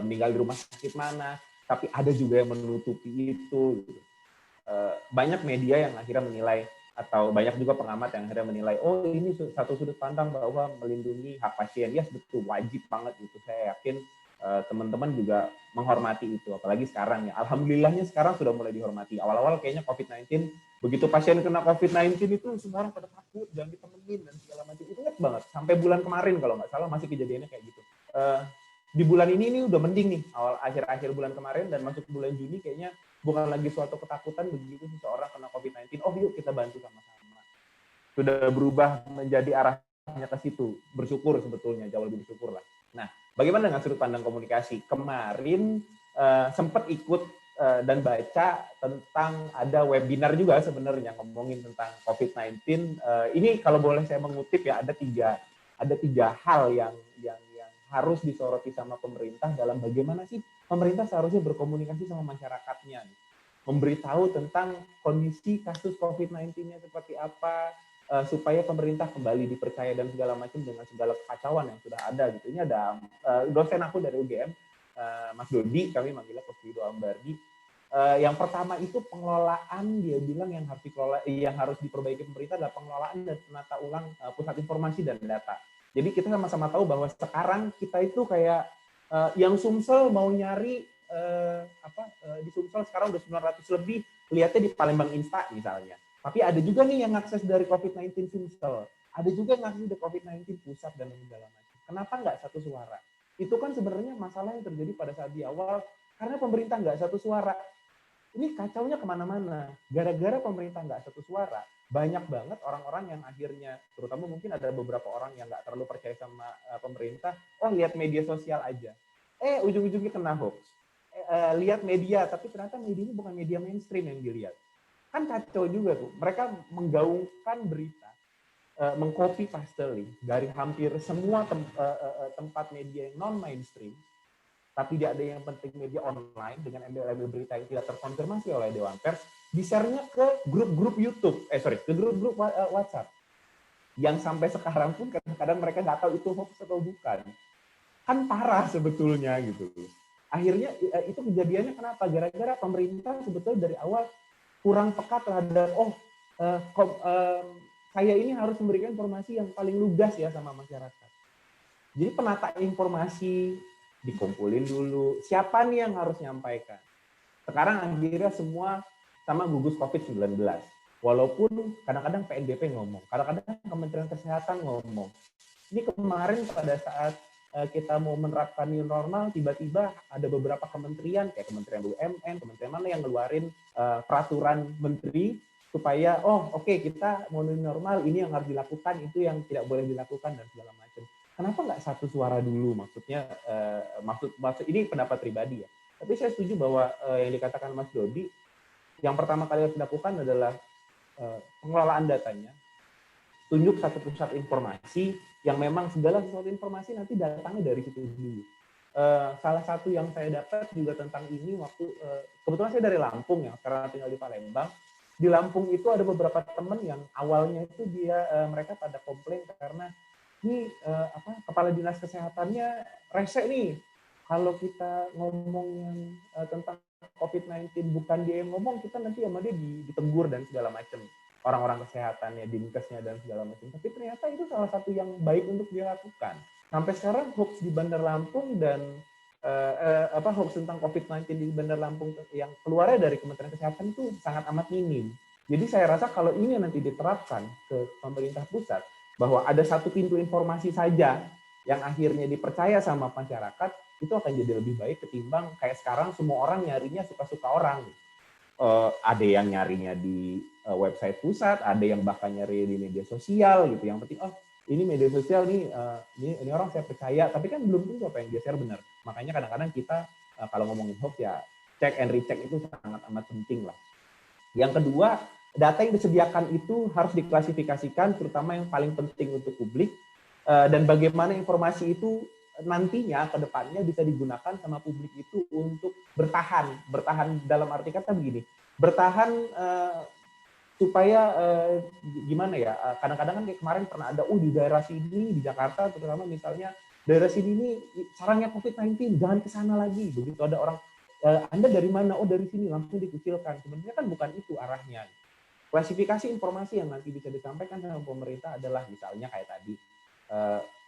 meninggal di rumah sakit mana, tapi ada juga yang menutupi itu gitu. Banyak media yang akhirnya menilai atau banyak juga pengamat yang akhirnya menilai oh ini satu sudut pandang bahwa melindungi hak pasien, yes betul, wajib banget itu. Saya yakin teman-teman juga menghormati itu, apalagi sekarang ya. Alhamdulillahnya sekarang sudah mulai dihormati. Awal-awal kayaknya COVID-19, begitu pasien kena COVID-19 itu semua orang pada takut, jangan ditemenin dan segala macam. Itu ingat banget, sampai bulan kemarin kalau nggak salah masih kejadiannya kayak gitu. Di bulan ini udah mending nih, akhir-akhir bulan kemarin dan masuk bulan Juni kayaknya bukan lagi suatu ketakutan begitu seseorang kena COVID-19, oh yuk kita bantu sama-sama. Sudah berubah menjadi arahnya ke situ, bersyukur sebetulnya, jauh lebih bersyukur lah. Nah, bagaimana dengan sudut pandang komunikasi? Kemarin sempat ikut dan baca tentang ada webinar juga sebenarnya ngomongin tentang COVID-19. Ini kalau boleh saya mengutip ya, ada tiga hal yang harus disoroti sama pemerintah dalam bagaimana sih pemerintah seharusnya berkomunikasi sama masyarakatnya. Memberitahu tentang kondisi kasus COVID-19-nya seperti apa, supaya pemerintah kembali dipercaya dan segala macam dengan segala kekacauan yang sudah ada gitu. Ini ada dosen aku dari UGM, Mas Dodi, kami manggilnya Coach Wido Ambardi. Yang pertama itu pengelolaan, dia bilang yang harus diperbaiki pemerintah adalah pengelolaan dan penata ulang pusat informasi dan data. Jadi kita sama-sama tahu bahwa sekarang kita itu kayak yang Sumsel mau nyari di Sumsel sekarang udah 900 lebih, lihatnya di Palembang Insta misalnya. Tapi ada juga nih yang akses dari COVID-19 Sumsel. Ada juga yang akses dari COVID-19 pusat dan segala macam. Kenapa nggak satu suara? Itu kan sebenarnya masalah yang terjadi pada saat di awal, karena pemerintah nggak satu suara. Ini kacaunya kemana-mana. Gara-gara pemerintah nggak satu suara, banyak banget orang-orang yang akhirnya, terutama mungkin ada beberapa orang yang nggak terlalu percaya sama pemerintah, oh lihat media sosial aja. Ujung-ujungnya kena hoax. Lihat media, tapi ternyata media ini bukan media mainstream yang dilihat. Kan kacau juga tuh. Mereka menggaungkan berita, mengcopy paste link dari hampir semua tempat media yang non-mainstream, tapi tidak ada yang penting media online dengan embel-embel berita yang tidak terkonfirmasi oleh Dewan Pers, di-share-nya ke grup-grup YouTube, ke grup-grup WhatsApp. Yang sampai sekarang pun kadang-kadang mereka nggak tahu itu hoax atau bukan. Kan parah sebetulnya gitu. Akhirnya itu kejadiannya kenapa? Gara-gara pemerintah sebetulnya dari awal kurang peka terhadap saya ini harus memberikan informasi yang paling lugas ya sama masyarakat. Jadi penata informasi dikumpulin dulu. Siapa nih yang harus nyampaikan? Sekarang akhirnya semua sama gugus COVID-19. Walaupun kadang-kadang PNBP ngomong, kadang-kadang Kementerian Kesehatan ngomong. Ini kemarin pada saat kita mau menerapkan new normal, tiba-tiba ada beberapa kementerian, kayak Kementerian BUMN, kementerian mana yang ngeluarin peraturan menteri, supaya, kita mau new normal, ini yang harus dilakukan, itu yang tidak boleh dilakukan, dan segala macam. Kenapa nggak satu suara dulu? Maksudnya, maksud ini pendapat pribadi ya. Tapi saya setuju bahwa yang dikatakan Mas Dodi, yang pertama kali harus dilakukan adalah pengelolaan datanya. Tunjuk satu pusat informasi yang memang segala sesuatu informasi nanti datangnya dari situ dulu. Salah satu yang saya dapat juga tentang ini waktu kebetulan saya dari Lampung ya, karena tinggal di Palembang. Di Lampung itu ada beberapa teman yang awalnya itu mereka pada komplain karena ini kepala dinas kesehatannya rese nih. Kalau kita ngomong yang tentang COVID-19 bukan dia yang ngomong, kita nanti sama dia ditegur dan segala macam. Orang-orang kesehatannya, dinkesnya dan segala macam. Tapi ternyata itu salah satu yang baik untuk dilakukan. Sampai sekarang hoax di Bandar Lampung dan hoax tentang COVID-19 di Bandar Lampung yang keluarnya dari Kementerian Kesehatan itu sangat amat minim. Jadi saya rasa kalau ini nanti diterapkan ke pemerintah pusat, bahwa ada satu pintu informasi saja yang akhirnya dipercaya sama masyarakat, itu akan jadi lebih baik ketimbang kayak sekarang semua orang nyarinya suka-suka orang. Ada yang nyarinya di website pusat, ada yang bahkan nyari di media sosial gitu. Yang penting, ini media sosial nih, ini orang saya percaya, tapi kan belum tentu apa yang dia share benar. Makanya kadang-kadang kita kalau ngomongin hoax ya check and recheck itu sangat amat penting lah. Yang kedua, data yang disediakan itu harus diklasifikasikan, terutama yang paling penting untuk publik, dan bagaimana informasi itu nantinya ke depannya bisa digunakan sama publik itu untuk bertahan dalam arti kata begini, bertahan supaya gimana ya, kadang-kadang kan kayak kemarin pernah ada di daerah sini di Jakarta terutama misalnya daerah sini ini sarangnya COVID-19 jangan ke sana lagi, begitu ada orang Anda dari mana, dari sini, langsung dikucilkan. Sebenarnya kan bukan itu arahnya. Klasifikasi informasi yang nanti bisa disampaikan sama pemerintah adalah misalnya kayak tadi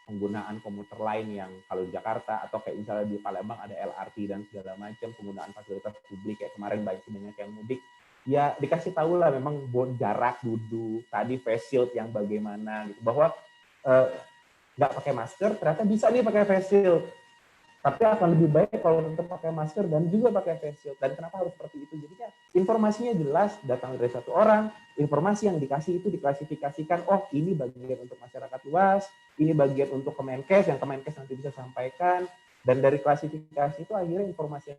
penggunaan komuter lain yang kalau di Jakarta atau kayak misalnya di Palembang ada LRT dan segala macam, penggunaan fasilitas publik kayak kemarin banyak yang mudik, ya dikasih tahu lah memang jarak duduk, tadi face shield yang bagaimana gitu, bahwa nggak pakai masker ternyata bisa nih pakai face shield, tapi akan lebih baik kalau tetap pakai masker dan juga pakai face shield. Dan kenapa harus seperti itu? Jadinya informasinya jelas, datang dari satu orang, informasi yang dikasih itu diklasifikasikan, ini bagian untuk masyarakat luas, ini bagian untuk Kemenkes, yang Kemenkes nanti bisa sampaikan, dan dari klasifikasi itu akhirnya informasi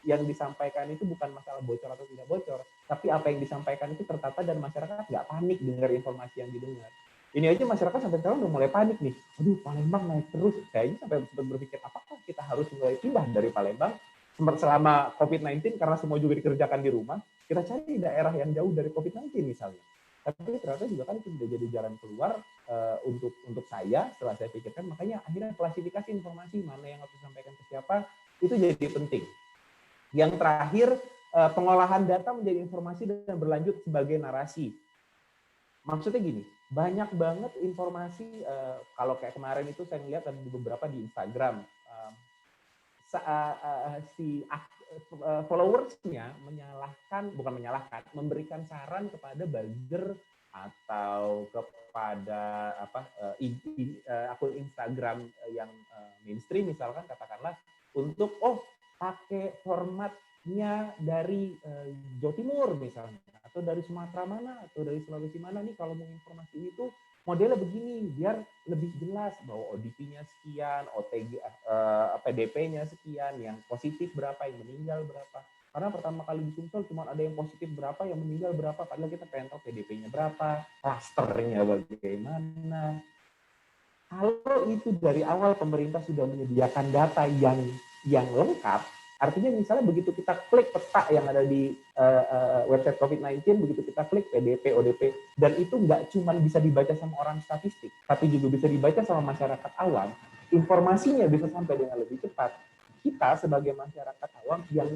yang disampaikan itu bukan masalah bocor atau tidak bocor, tapi apa yang disampaikan itu tertata dan masyarakat nggak panik dengar informasi yang didengar. Ini aja masyarakat sampai sekarang udah mulai panik nih. Aduh, Palembang naik terus. Kayaknya sampai berpikir, apakah kita harus mulai pindah dari Palembang selama COVID-19 karena semua juga dikerjakan di rumah. Kita cari daerah yang jauh dari COVID-19 misalnya. Tapi ternyata juga kan itu sudah jadi jalan keluar untuk saya setelah saya pikirkan. Makanya akhirnya klasifikasi informasi mana yang harus disampaikan ke siapa itu jadi penting. Yang terakhir, pengolahan data menjadi informasi dan berlanjut sebagai narasi. Maksudnya gini, banyak banget informasi, kalau kayak kemarin itu saya lihat ada beberapa di Instagram, followersnya memberikan saran kepada buzzer atau kepada akun Instagram yang mainstream misalkan katakanlah untuk pakai formatnya dari Jawa Timur misalnya, atau dari Sumatera mana, atau dari Sulawesi mana nih kalau mau informasi ini tuh modelnya begini, biar lebih jelas bahwa ODP-nya sekian, OTG, PDP-nya sekian, yang positif berapa, yang meninggal berapa. Karena pertama kali di Sumsel cuma ada yang positif berapa, yang meninggal berapa, padahal kita pengen tahu PDP-nya berapa, klasternya bagaimana. Kalau itu dari awal pemerintah sudah menyediakan data yang lengkap, artinya misalnya begitu kita klik peta yang ada di website COVID-19, begitu kita klik PDP, ODP, dan itu nggak cuma bisa dibaca sama orang statistik, tapi juga bisa dibaca sama masyarakat awam, informasinya bisa sampai dengan lebih cepat. Kita sebagai masyarakat awam yang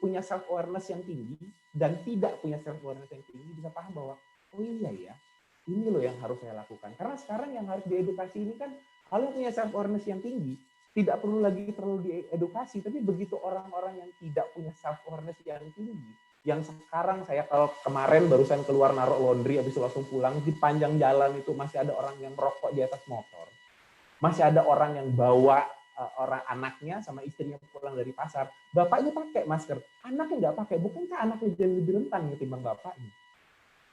punya self-awareness yang tinggi dan tidak punya self-awareness yang tinggi bisa paham bahwa, oh iya ya, ini loh yang harus saya lakukan. Karena sekarang yang harus diedukasi ini kan, kalau punya self awareness yang tinggi, tidak perlu lagi diedukasi, tapi begitu orang-orang yang tidak punya self awareness yang tinggi, yang sekarang saya kalau kemarin barusan keluar naruh laundry, habis itu langsung pulang, di panjang jalan itu masih ada orang yang merokok di atas motor, masih ada orang yang bawa orang anaknya sama istrinya pulang dari pasar, bapaknya pakai masker, anaknya nggak pakai, bukankah anaknya jadi lebih rentan ketimbang bapaknya?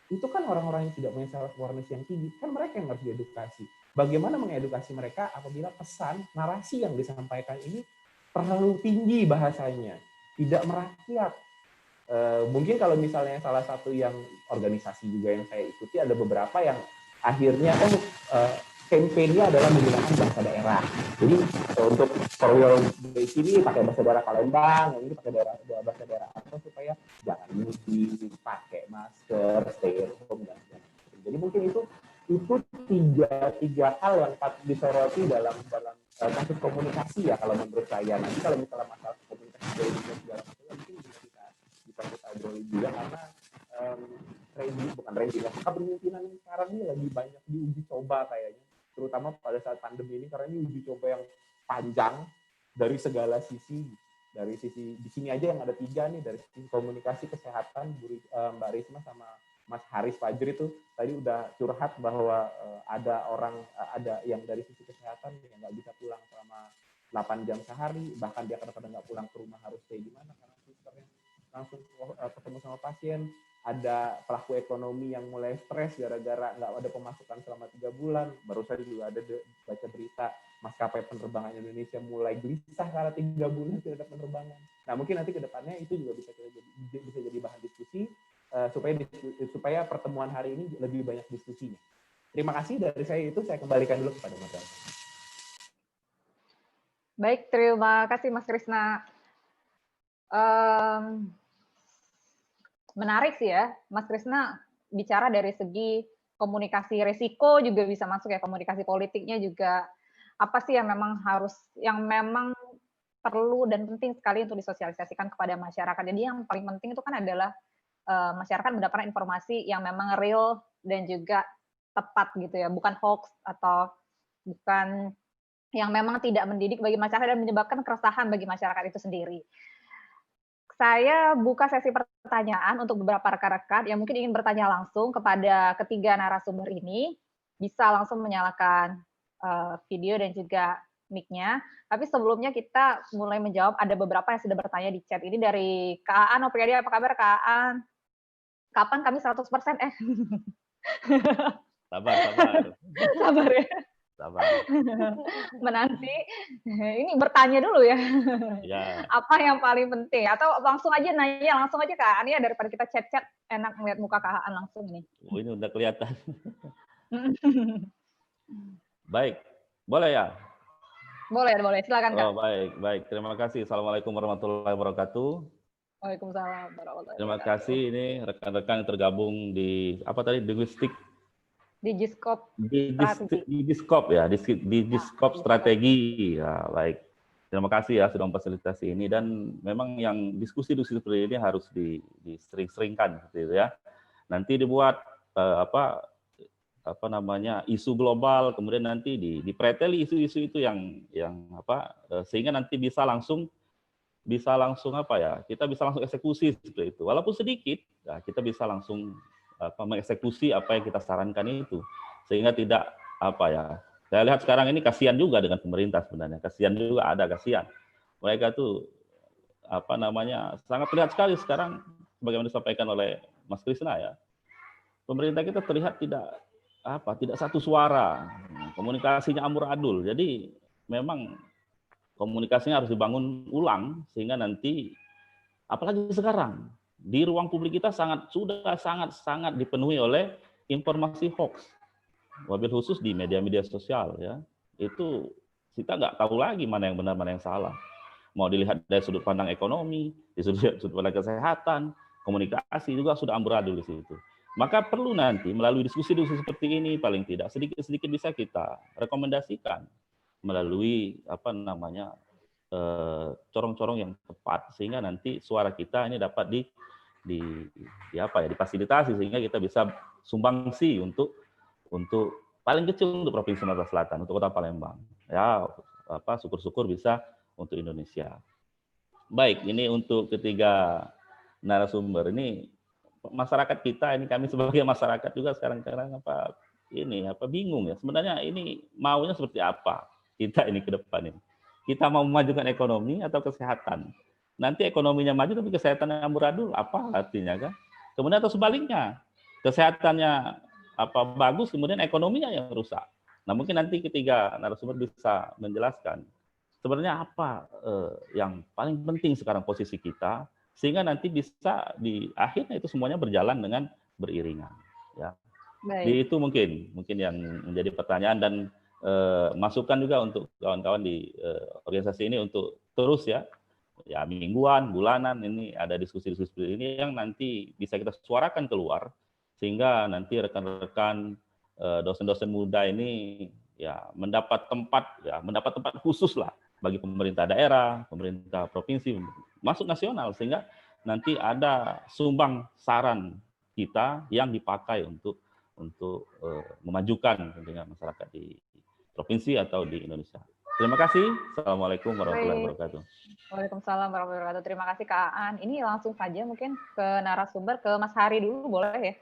Itu kan orang-orang yang tidak punya self awareness yang tinggi, kan mereka yang harus diedukasi. Bagaimana mengedukasi mereka apabila pesan, narasi yang disampaikan ini terlalu tinggi bahasanya, tidak merakyat. Mungkin kalau misalnya salah satu yang organisasi juga yang saya ikuti, ada beberapa yang akhirnya campaign-nya adalah menggunakan bahasa daerah. Jadi untuk perwil di sini pakai bahasa daerah Palembang, yang ini pakai bahasa daerah apa supaya jangan mudik, pakai masker, stay at home dan sebagainya. Jadi mungkin itu tiga hal yang patut disoroti dalam kasus komunikasi ya kalau menurut saya. Nanti kalau misalnya masalah komunikasi dan segala macam mungkin bisa kita obrolin juga karena kepemimpinan yang sekarang ini lagi banyak diuji coba kayaknya, terutama pada saat pandemi ini, karena ini uji coba yang panjang dari segala sisi. Dari sisi di sini aja yang ada 3 nih, dari sisi komunikasi, kesehatan, Mbak Risma sama Mas Haris Fajri itu tadi udah curhat bahwa ada yang dari sisi kesehatan yang nggak bisa pulang selama 8 jam sehari, bahkan dia kadang-kadang nggak pulang ke rumah, harus stay di mana karena susternya langsung ketemu sama pasien. Ada pelaku ekonomi yang mulai stres gara-gara nggak ada pemasukan selama 3 bulan. Barusan juga ada baca berita maskapai penerbangan Indonesia mulai gelisah karena 3 bulan tidak ada penerbangan. Nah mungkin nanti ke depannya itu juga bisa jadi bahan diskusi supaya pertemuan hari ini lebih banyak diskusinya. Terima kasih dari saya itu, saya kembalikan dulu kepada Mas Reza. Baik, terima kasih Mas Krisna. Menarik sih ya, Mas Krisna bicara dari segi komunikasi risiko juga bisa masuk ya, komunikasi politiknya juga apa sih yang memang perlu dan penting sekali untuk disosialisasikan kepada masyarakat. Jadi yang paling penting itu kan adalah masyarakat mendapatkan informasi yang memang real dan juga tepat gitu ya, bukan hoax atau bukan yang memang tidak mendidik bagi masyarakat dan menyebabkan keresahan bagi masyarakat itu sendiri. Saya buka sesi pertanyaan untuk beberapa rekan-rekan yang mungkin ingin bertanya langsung kepada ketiga narasumber ini. Bisa langsung menyalakan video dan juga mic-nya. Tapi sebelumnya kita mulai menjawab, ada beberapa yang sudah bertanya di chat. Ini dari Kak Aan, Opriadi, apa kabar Kak Aan? Kapan kami 100%? Sabar. Sabar ya. Sabar. Menanti. Ini bertanya dulu ya. Ya. Apa yang paling penting? Atau langsung aja nanya, langsung aja Kak Aan ya, daripada kita chat-chat, enak melihat muka Kak Aan langsung nih. Oh, ini udah kelihatan. Baik, boleh ya? Boleh. Silakan Kak. Oh, baik. Terima kasih. Assalamualaikum warahmatullahi wabarakatuh. Waalaikumsalam warahmatullahi wabarakatuh. Terima kasih ini rekan-rekan yang tergabung di apa tadi, linguistik Digiskop strategi ya, baik. Terima kasih ya sudah memfasilitasi ini, dan memang yang diskusi seperti ini harus disering-seringkan gitu ya. Nanti dibuat isu global, kemudian nanti dipreteli isu-isu itu yang sehingga nanti bisa langsung kita bisa langsung eksekusi seperti itu. Walaupun sedikit, ya, kita bisa langsung mengeksekusi apa yang kita sarankan itu, sehingga tidak saya lihat sekarang ini kasihan juga dengan pemerintah sebenarnya, kasihan mereka tuh sangat terlihat sekali sekarang sebagaimana disampaikan oleh Mas Krisna ya, pemerintah kita terlihat tidak satu suara, komunikasinya amburadul. Jadi memang komunikasinya harus dibangun ulang sehingga nanti, apalagi sekarang di ruang publik kita sudah sangat dipenuhi oleh informasi hoax, wabil khusus di media-media sosial ya. Itu kita nggak tahu lagi mana yang benar mana yang salah. Mau dilihat dari sudut pandang ekonomi, di sudut pandang kesehatan, komunikasi juga sudah amburadul di situ. Maka perlu nanti melalui diskusi-diskusi seperti ini, paling tidak sedikit-sedikit bisa kita rekomendasikan melalui corong-corong yang tepat, sehingga nanti suara kita ini dapat difasilitasi sehingga kita bisa sumbangsi untuk untuk paling kecil untuk Provinsi Sumatera Selatan, untuk Kota Palembang. Ya, syukur-syukur bisa untuk Indonesia. Baik, ini untuk ketiga narasumber. Ini masyarakat kita, ini kami sebagai masyarakat juga sekarang bingung ya. Sebenarnya ini maunya seperti apa kita ini ke depan ini. Kita mau memajukan ekonomi atau kesehatan? Nanti ekonominya maju tapi kesehatan yang beradul, apa artinya kan? Kemudian atau sebaliknya, kesehatannya bagus, kemudian ekonominya yang rusak. Nah, mungkin nanti ketiga narasumber bisa menjelaskan sebenarnya apa yang paling penting sekarang posisi kita, sehingga nanti bisa di akhirnya itu semuanya berjalan dengan beriringan. Ya, itu mungkin yang menjadi pertanyaan dan masukan juga untuk kawan-kawan di organisasi ini untuk terus ya mingguan, bulanan ini ada diskusi-diskusi ini yang nanti bisa kita suarakan keluar sehingga nanti rekan-rekan dosen-dosen muda ini ya mendapat tempat khusus lah bagi pemerintah daerah, pemerintah provinsi, masuk nasional sehingga nanti ada sumbang saran kita yang dipakai untuk memajukan tentunya masyarakat di provinsi atau di Indonesia. Terima kasih. Assalamualaikum warahmatullahi wabarakatuh. Waalaikumsalam warahmatullahi wabarakatuh. Terima kasih Kak Aan. Ini langsung saja mungkin ke narasumber, ke Mas Hari dulu, boleh ya?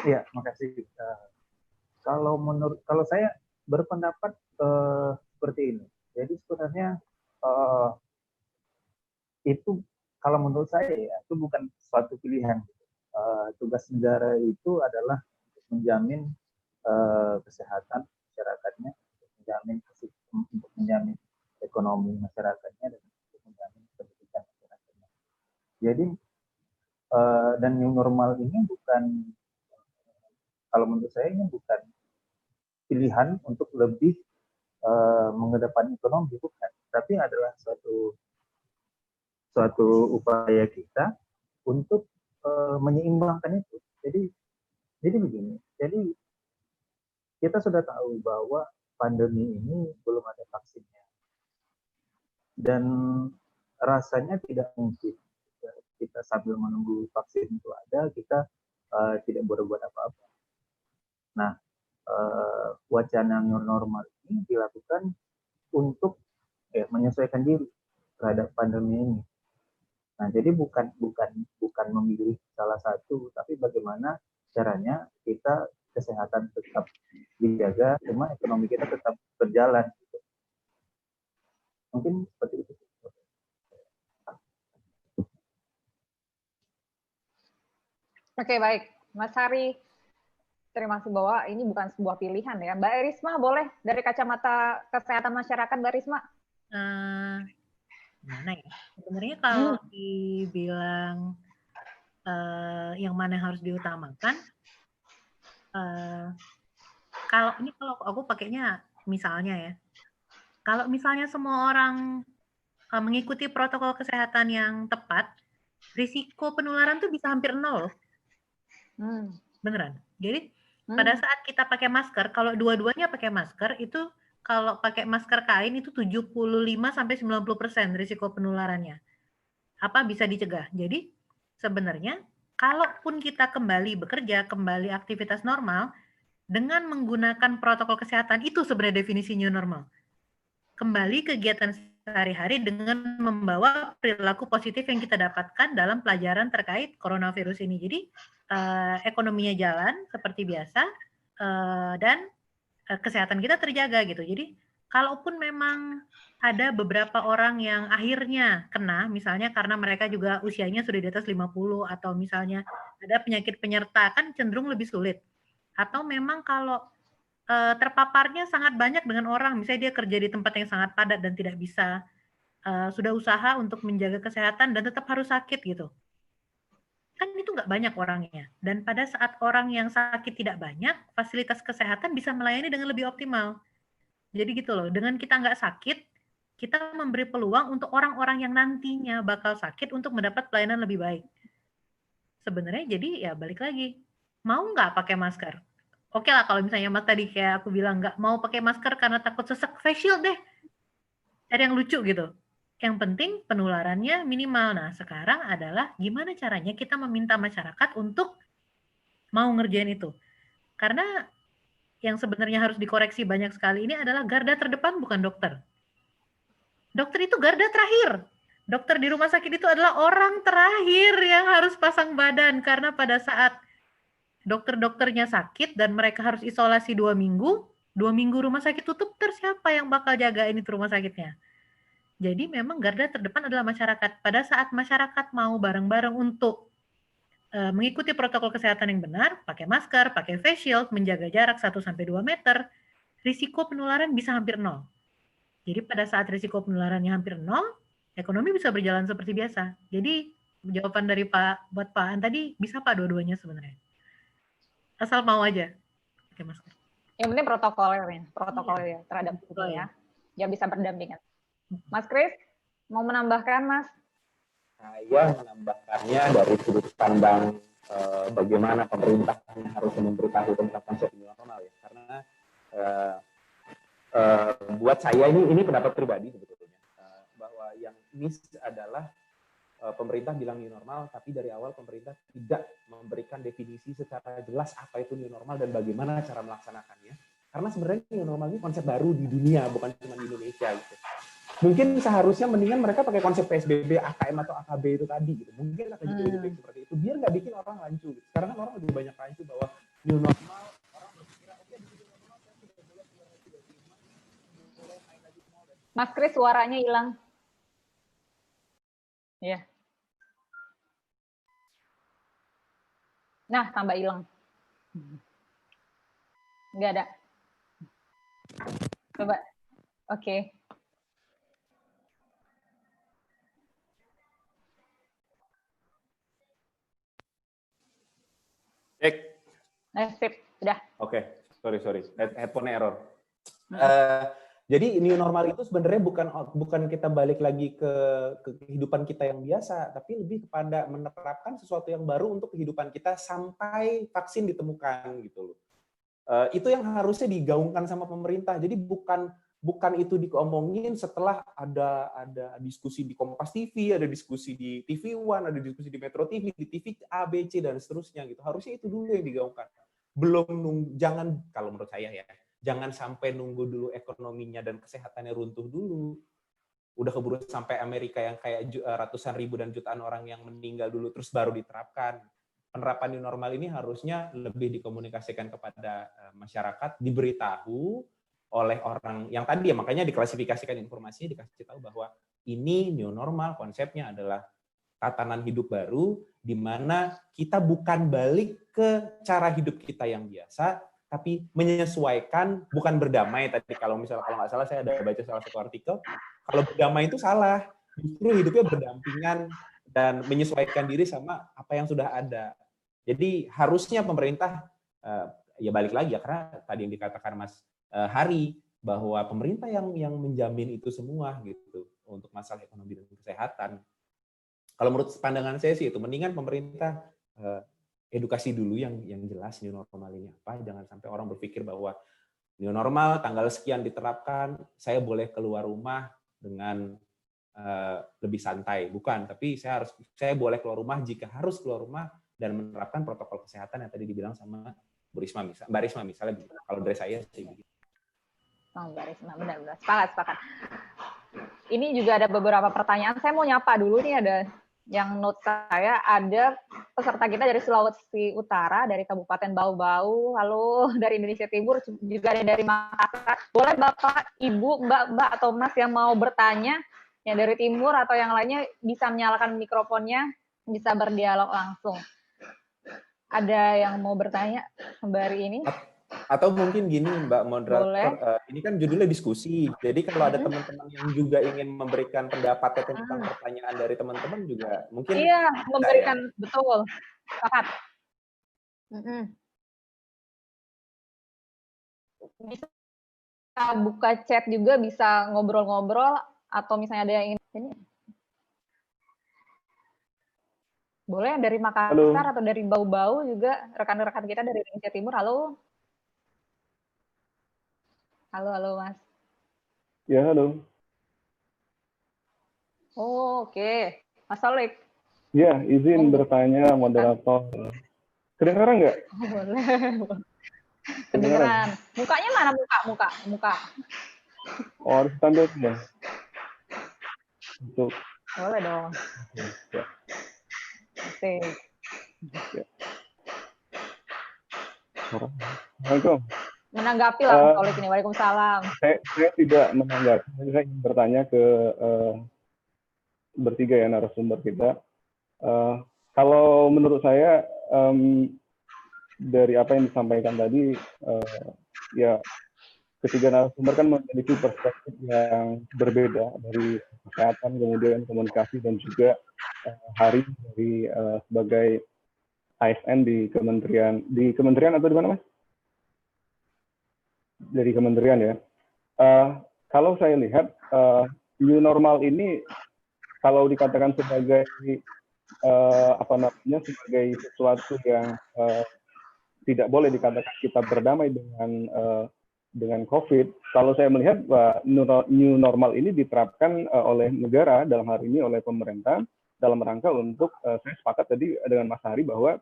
Ya, makasih. Kalau saya berpendapat seperti ini. Jadi sebenarnya itu kalau menurut saya ya, itu bukan suatu pilihan. Tugas negara itu adalah menjamin kesehatan masyarakatnya, untuk menjamin ekonomi masyarakatnya, dan untuk menjamin pendidikan masyarakatnya. Jadi dan new normal ini bukan, kalau menurut saya ini bukan pilihan untuk lebih mengedepankan ekonomi, bukan, tapi adalah suatu upaya kita untuk menyeimbangkan itu. Jadi begini, jadi kita sudah tahu bahwa pandemi ini belum ada vaksinnya. Dan rasanya tidak mungkin kita sambil menunggu vaksin itu ada, kita tidak berbuat apa-apa. Nah, wacana new normal ini dilakukan untuk menyesuaikan diri terhadap pandemi ini. Nah, jadi bukan memilih salah satu, tapi bagaimana caranya kita kesehatan tetap dijaga, cuma ekonomi kita tetap berjalan. Mungkin seperti itu. Oke, baik. Mas Hari, terima kasih bahwa ini bukan sebuah pilihan ya. Mbak Risma, boleh dari kacamata kesehatan masyarakat, Mbak Risma? Mana ya? Sebenarnya kalau dibilang yang mana yang harus diutamakan, kalau aku pakainya misalnya ya, kalau misalnya semua orang mengikuti protokol kesehatan yang tepat, risiko penularan tuh bisa hampir nol. Beneran. Jadi pada saat kita pakai masker, kalau dua-duanya pakai masker, itu kalau pakai masker kain itu 75-90% risiko penularannya. Bisa dicegah. Jadi sebenarnya kalaupun kita kembali bekerja, kembali aktivitas normal, dengan menggunakan protokol kesehatan, itu sebenarnya definisi new normal. Kembali kegiatan sehari-hari dengan membawa perilaku positif yang kita dapatkan dalam pelajaran terkait coronavirus ini. Jadi ekonominya jalan seperti biasa dan kesehatan kita terjaga gitu. Jadi kalaupun memang ada beberapa orang yang akhirnya kena, misalnya karena mereka juga usianya sudah di atas 50 atau misalnya ada penyakit penyerta, kan cenderung lebih sulit. Atau memang kalau terpaparnya sangat banyak dengan orang, misalnya dia kerja di tempat yang sangat padat dan tidak bisa, sudah usaha untuk menjaga kesehatan dan tetap harus sakit gitu. Kan itu nggak banyak orangnya. Dan pada saat orang yang sakit tidak banyak, fasilitas kesehatan bisa melayani dengan lebih optimal. Jadi gitu loh, dengan kita nggak sakit, kita memberi peluang untuk orang-orang yang nantinya bakal sakit untuk mendapat pelayanan lebih baik. Sebenarnya jadi ya balik lagi, mau nggak pakai masker? Oke lah kalau misalnya Mas tadi kayak aku bilang nggak mau pakai masker karena takut sesek, face shield deh. Ada yang lucu gitu. yang penting penularannya minimal. Nah, sekarang adalah gimana caranya kita meminta masyarakat untuk mau ngerjain itu. Karena yang sebenarnya harus dikoreksi banyak sekali ini adalah garda terdepan bukan dokter. Dokter itu garda terakhir. Dokter di rumah sakit itu adalah orang terakhir yang harus pasang badan, karena pada saat dokter-dokternya sakit dan mereka harus isolasi 2 minggu rumah sakit tutup, terus siapa yang bakal jagain itu rumah sakitnya? Jadi memang garda terdepan adalah masyarakat. Pada saat masyarakat mau bareng-bareng untuk mengikuti protokol kesehatan yang benar, pakai masker, pakai face shield, menjaga jarak 1-2 meter, risiko penularan bisa hampir nol. Jadi pada saat risiko penularannya hampir nol, ekonomi bisa berjalan seperti biasa. Jadi jawaban dari buat Pak An tadi, bisa Pak dua-duanya sebenarnya. Asal mau aja pakai masker. Yang penting protokolnya terhadap ini ya. Dia bisa berdampingan. Mas Kris, mau menambahkan Mas? Saya menambahkannya dari sudut pandang bagaimana pemerintah harus memberitahu tentang konsep new normal ya. Karena buat saya ini pendapat pribadi sebetulnya, bahwa yang miss adalah pemerintah bilang new normal, tapi dari awal pemerintah tidak memberikan definisi secara jelas apa itu new normal dan bagaimana cara melaksanakannya. Karena sebenarnya new normal ini konsep baru di dunia, bukan cuma di Indonesia gitu. Mungkin seharusnya mendingan mereka pakai konsep PSBB, AKM atau AKB itu tadi gitu. Mungkin akan jadi lebih baik seperti itu, biar nggak bikin orang rancu. Gitu. Sekarang kan orang lebih banyak rancu bahwa new normal, orang berpikir oke di new normal saya sudah boleh keluar lagi dari rumah, boleh main lagi mall. Mas Kris suaranya hilang. Ya. Nah, tambah hilang. Nggak ada. Coba. Oke. Cek. Sip, udah. Oke, sorry. Headphone error. Jadi new normal itu sebenarnya bukan kita balik lagi ke kehidupan kita yang biasa, tapi lebih kepada menerapkan sesuatu yang baru untuk kehidupan kita sampai vaksin ditemukan gitu loh. Itu yang harusnya digaungkan sama pemerintah. Jadi bukan itu diomongin setelah ada diskusi di Kompas TV, ada diskusi di TV One, ada diskusi di Metro TV, di TV A, B, C dan seterusnya gitu. Harusnya itu dulu yang digaungkan. Jangan, kalau menurut saya ya, jangan sampai nunggu dulu ekonominya dan kesehatannya runtuh dulu. Udah keburu sampai Amerika yang kayak ratusan ribu dan jutaan orang yang meninggal dulu terus baru diterapkan. Penerapan new normal ini harusnya lebih dikomunikasikan kepada masyarakat, diberitahu oleh orang yang tadi ya, makanya diklasifikasikan informasinya, dikasih tahu bahwa ini new normal, konsepnya adalah tatanan hidup baru, di mana kita bukan balik ke cara hidup kita yang biasa, tapi menyesuaikan, bukan berdamai. Tadi kalau nggak salah saya ada baca salah satu artikel, kalau berdamai itu salah, justru hidupnya berdampingan dan menyesuaikan diri sama apa yang sudah ada. Jadi harusnya pemerintah, ya balik lagi ya, karena tadi yang dikatakan Mas Hari, bahwa pemerintah yang menjamin itu semua gitu untuk masalah ekonomi dan kesehatan. Kalau menurut pandangan saya sih itu mendingan pemerintah edukasi dulu yang jelas new normal ini apa. Jangan sampai orang berpikir bahwa new normal tanggal sekian diterapkan, saya boleh keluar rumah dengan lebih santai. Bukan, tapi saya boleh keluar rumah jika harus keluar rumah dan menerapkan protokol kesehatan yang tadi dibilang sama Mbak Risma misalnya. Kalau dari saya sih begitu. Mbak Risma, benar-benar sepakat. Ini juga ada beberapa pertanyaan. Saya mau nyapa dulu nih, ada yang note saya, ada peserta kita dari Sulawesi Utara, dari Kabupaten Bau-Bau, halo dari Indonesia Timur, juga ada dari Makassar. Boleh Bapak, Ibu, Mbak, atau Mas yang mau bertanya, yang dari Timur atau yang lainnya bisa menyalakan mikrofonnya, bisa berdialog langsung. Ada yang mau bertanya sembari ini? Atau mungkin gini Mbak Moderator, ini kan judulnya diskusi, jadi kalau ada teman-teman yang juga ingin memberikan pendapatnya tentang pertanyaan dari teman-teman juga mungkin memberikan ya. Betul, sepakat. Bisa buka chat juga, bisa ngobrol-ngobrol, atau misalnya ada yang ingin ini. Boleh dari Makassar atau dari Bau-Bau juga, rekan-rekan kita dari Indonesia Timur. Halo. Halo Mas. Ya, halo. Oh, oke. Mas Solik. Ya, izin Monggo. bertanya moderator. Kedengaran nggak? Oh, boleh. Kedengaran? Kedengeran. Mukanya mana muka? Oh, harus tampil ya? Untuk Boleh dong. ya. Oke. Ya. Assalamualaikum. Menanggapi lah Mas Solik ini. Waalaikumsalam. Saya tidak menanggapi. Saya ingin bertanya ke bertiga ya narasumber kita. Kalau menurut saya dari apa yang disampaikan tadi, ya ketiga narasumber kan memiliki perspektif yang berbeda dari kesehatan, kemudian komunikasi dan juga Hari dari sebagai ASN di kementerian atau di mana Mas? Dari kementerian ya. Kalau saya lihat new normal ini kalau dikatakan sebagai sebagai sesuatu yang tidak boleh dikatakan kita berdamai dengan COVID. Kalau saya melihat new normal ini diterapkan oleh negara dalam hal ini oleh pemerintah dalam rangka untuk saya sepakat tadi dengan Mas Hari bahwa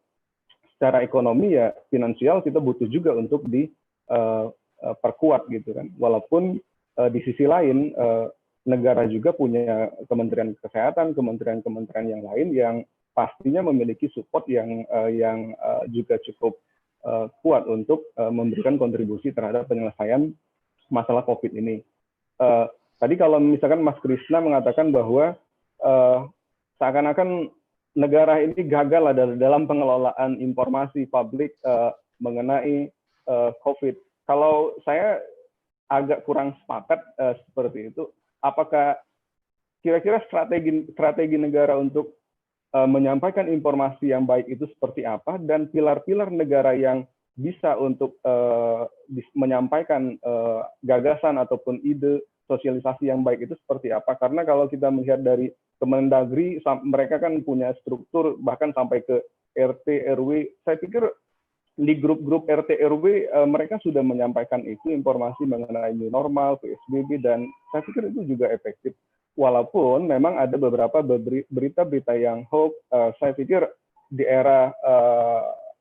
secara ekonomi ya finansial kita butuh juga untuk diperkuat gitu kan. Walaupun di sisi lain negara juga punya kementerian kesehatan, kementerian yang lain yang pastinya memiliki support yang juga cukup kuat untuk memberikan kontribusi terhadap penyelesaian masalah COVID ini. Tadi kalau misalkan Mas Krisna mengatakan bahwa seakan-akan negara ini gagal dalam pengelolaan informasi publik mengenai COVID. Kalau saya agak kurang sepakat seperti itu. Apakah kira-kira strategi negara untuk menyampaikan informasi yang baik itu seperti apa dan pilar-pilar negara yang bisa untuk menyampaikan gagasan ataupun ide sosialisasi yang baik itu seperti apa? Karena kalau kita melihat dari Kemendagri, mereka kan punya struktur bahkan sampai ke RT RW. Saya pikir di grup-grup RT RW mereka sudah menyampaikan itu informasi mengenai new normal, PSBB, dan saya pikir itu juga efektif. Walaupun memang ada beberapa berita-berita yang hoax, saya pikir di era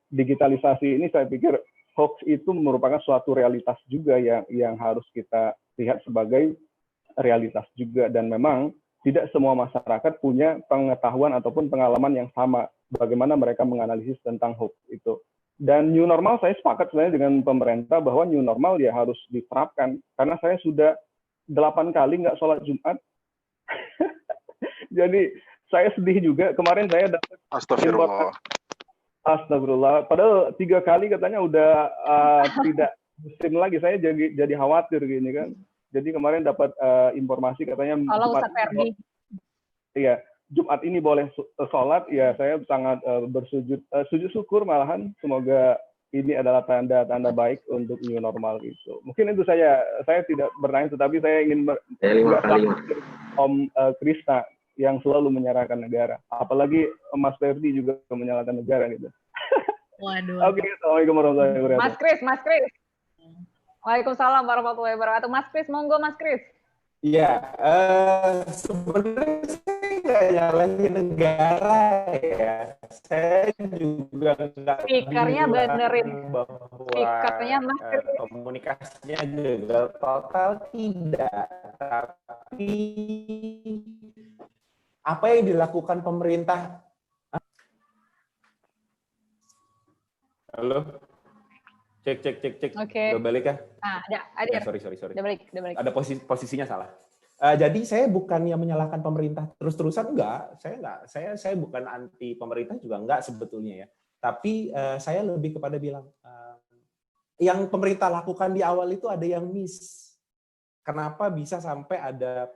digitalisasi ini saya pikir hoax itu merupakan suatu realitas juga yang harus kita lihat sebagai realitas juga, dan memang tidak semua masyarakat punya pengetahuan ataupun pengalaman yang sama bagaimana mereka menganalisis tentang hoax itu. Dan new normal saya sepakat sebenarnya dengan pemerintah bahwa new normal ya harus diterapkan, karena saya sudah 8 kali nggak sholat Jumat. Jadi saya sedih juga, kemarin saya dapat Astagfirullah, padahal 3 kali katanya udah tidak muslim lagi, saya jadi khawatir gini kan. Jadi kemarin dapat informasi katanya Jumat Ferdi. Iya, Jumat ini boleh sholat, ya saya sangat sujud syukur malahan. Semoga ini adalah tanda-tanda baik untuk new normal itu. Mungkin itu saya tidak bertanya, tetapi saya ingin Om Krisna yang selalu menyalahkan negara. Apalagi Mas Ferdi juga menyalahkan negara gitu. Waduh. Oke, Assalamualaikum warahmatullahi wabarakatuh. Mas Kris. Waalaikumsalam warahmatullahi wabarakatuh. Mas Kris, monggo Mas Kris. Iya, sebenarnya saya nggak nyalahin negara ya. Saya juga nggak Speakernya benerin. bahwa Speakernya Mas Kris. komunikasinya gagal total, tidak. Tapi apa yang dilakukan pemerintah? Halo? Cek. Oke. Udah balik ya? Ada. Ya, sorry. Udah balik. Ada posisinya salah. Jadi saya bukannya menyalahkan pemerintah terus-terusan, enggak. Saya bukan anti pemerintah juga enggak sebetulnya ya. Tapi saya lebih kepada bilang yang pemerintah lakukan di awal itu ada yang miss. Kenapa bisa sampai ada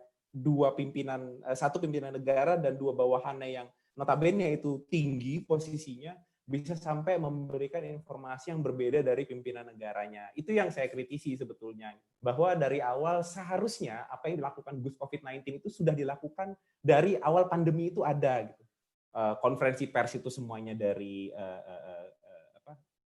satu pimpinan negara dan 2 bawahannya yang notabene itu tinggi posisinya, bisa sampai memberikan informasi yang berbeda dari pimpinan negaranya. Itu yang saya kritisi sebetulnya. Bahwa dari awal seharusnya apa yang dilakukan Gus COVID-19 itu sudah dilakukan dari awal pandemi itu ada. Gitu. Konferensi pers itu semuanya dari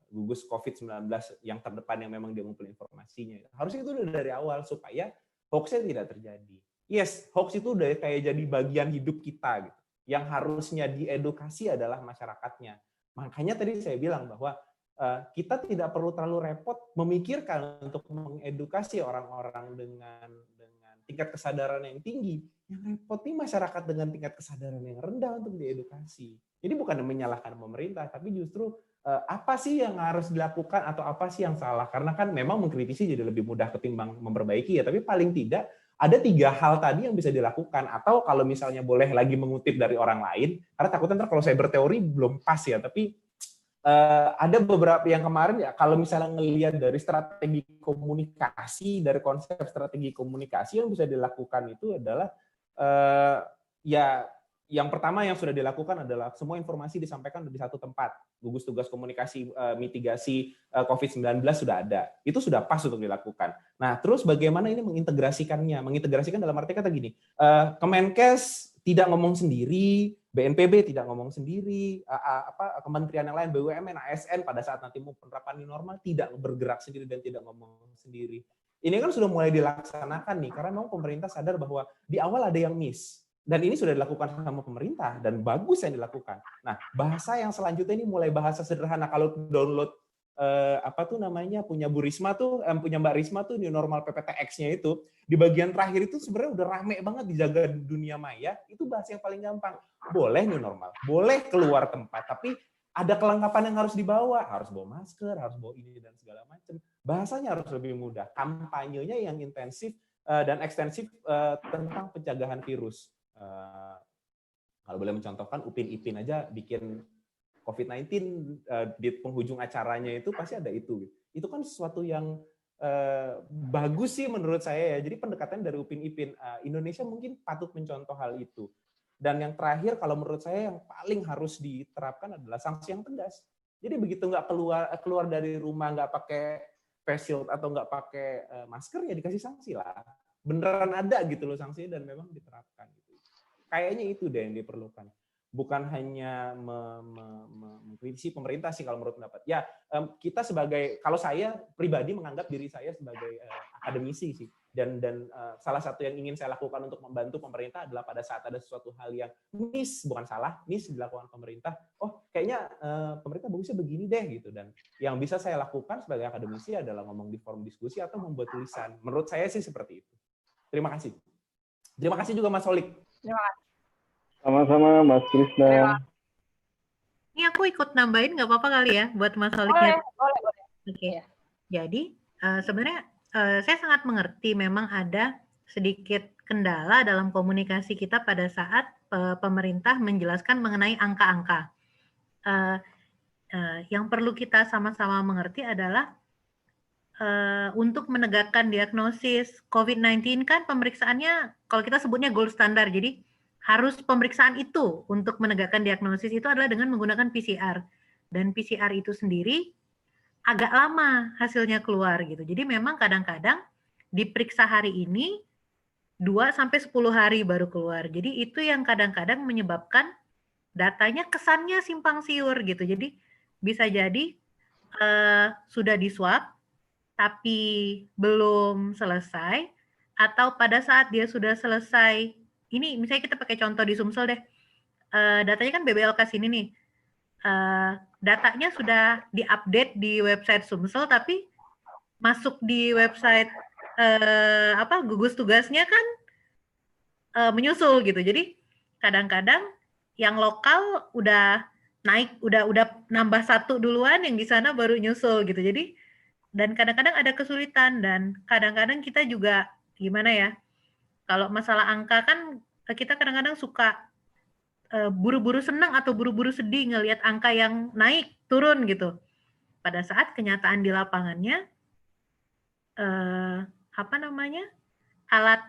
gugus COVID-19 yang terdepan yang memang dia ngumpulin informasinya. Harusnya itu dari awal supaya hoax-nya tidak terjadi. Yes, hoax itu udah kayak jadi bagian hidup kita gitu. Yang harusnya diedukasi adalah masyarakatnya. Makanya tadi saya bilang bahwa kita tidak perlu terlalu repot memikirkan untuk mengedukasi orang-orang dengan tingkat kesadaran yang tinggi. Yang repot nih masyarakat dengan tingkat kesadaran yang rendah untuk diedukasi. Jadi bukan menyalahkan pemerintah, tapi justru apa sih yang harus dilakukan atau apa sih yang salah. Karena kan memang mengkritisi jadi lebih mudah ketimbang memperbaiki ya, tapi paling tidak ada 3 hal tadi yang bisa dilakukan. Atau kalau misalnya boleh lagi mengutip dari orang lain, karena takutnya ntar kalau saya berteori belum pas ya, tapi ada beberapa yang kemarin ya, kalau misalnya ngelihat dari strategi komunikasi, dari konsep strategi komunikasi yang bisa dilakukan itu adalah ya yang pertama yang sudah dilakukan adalah semua informasi disampaikan di satu tempat. Gugus tugas komunikasi mitigasi COVID-19 sudah ada. Itu sudah pas untuk dilakukan. Nah, terus bagaimana ini mengintegrasikannya? Mengintegrasikan dalam arti kata gini, Kemenkes tidak ngomong sendiri, BNPB tidak ngomong sendiri, kementerian yang lain, BUMN, ASN pada saat nanti mau penerapan new normal tidak bergerak sendiri dan tidak ngomong sendiri. Ini kan sudah mulai dilaksanakan nih, karena memang pemerintah sadar bahwa di awal ada yang miss. Dan ini sudah dilakukan sama pemerintah, dan bagus yang dilakukan. Nah, bahasa yang selanjutnya ini mulai bahasa sederhana. Kalau download punya Bu Risma tuh, punya Mbak Risma tuh new normal PPTX-nya itu, di bagian terakhir itu sebenarnya udah rame banget dijaga dunia maya, itu bahasa yang paling gampang. Boleh new normal, boleh keluar tempat, tapi ada kelengkapan yang harus dibawa, harus bawa masker, harus bawa ini dan segala macam. Bahasanya harus lebih mudah, kampanyenya yang intensif dan ekstensif tentang pencegahan virus. Kalau boleh mencontohkan, Upin Ipin aja bikin COVID-19 di penghujung acaranya itu pasti ada itu. Itu kan sesuatu yang bagus sih menurut saya ya. Jadi pendekatan dari Upin Ipin, Indonesia mungkin patut mencontoh hal itu. Dan yang terakhir kalau menurut saya yang paling harus diterapkan adalah sanksi yang tegas. Jadi begitu nggak keluar dari rumah nggak pakai face shield atau nggak pakai masker ya dikasih sanksi lah. Beneran ada gitu loh sanksinya dan memang diterapkan. Kayaknya itu deh yang diperlukan. Bukan hanya mengkritisi pemerintah sih kalau menurut pendapat. Ya, kita sebagai, kalau saya pribadi menganggap diri saya sebagai akademisi sih. Dan salah satu yang ingin saya lakukan untuk membantu pemerintah adalah pada saat ada sesuatu hal yang miss dilakukan pemerintah. Oh, kayaknya pemerintah bagusnya begini deh gitu. Dan yang bisa saya lakukan sebagai akademisi adalah ngomong di forum diskusi atau membuat tulisan. Menurut saya sih seperti itu. Terima kasih. Terima kasih juga Mas Solik. Terima kasih. Sama-sama Mas Krisna. Ini aku ikut nambahin nggak apa-apa kali ya buat Mas Soliknya. Boleh. Oke. Jadi sebenarnya saya sangat mengerti memang ada sedikit kendala dalam komunikasi kita pada saat pemerintah menjelaskan mengenai angka-angka. Yang perlu kita sama-sama mengerti adalah untuk menegakkan diagnosis COVID-19 kan pemeriksaannya kalau kita sebutnya gold standar. Jadi harus pemeriksaan itu untuk menegakkan diagnosis itu adalah dengan menggunakan PCR. Dan PCR itu sendiri agak lama hasilnya keluar gitu. Jadi memang kadang-kadang diperiksa hari ini 2-10 hari baru keluar. Jadi itu yang kadang-kadang menyebabkan datanya kesannya simpang siur gitu. Jadi bisa jadi sudah di-swab tapi belum selesai, atau pada saat dia sudah selesai, ini misalnya kita pakai contoh di Sumsel deh, datanya kan BBLK sini nih, datanya sudah diupdate di website Sumsel, tapi masuk di website gugus tugasnya kan menyusul gitu. Jadi kadang-kadang yang lokal udah naik, udah nambah 1 duluan, yang di sana baru nyusul gitu. Jadi dan kadang-kadang ada kesulitan, dan kadang-kadang kita juga gimana ya, kalau masalah angka kan kita kadang-kadang suka buru-buru senang atau buru-buru sedih ngelihat angka yang naik turun gitu. Pada saat kenyataan di lapangannya alat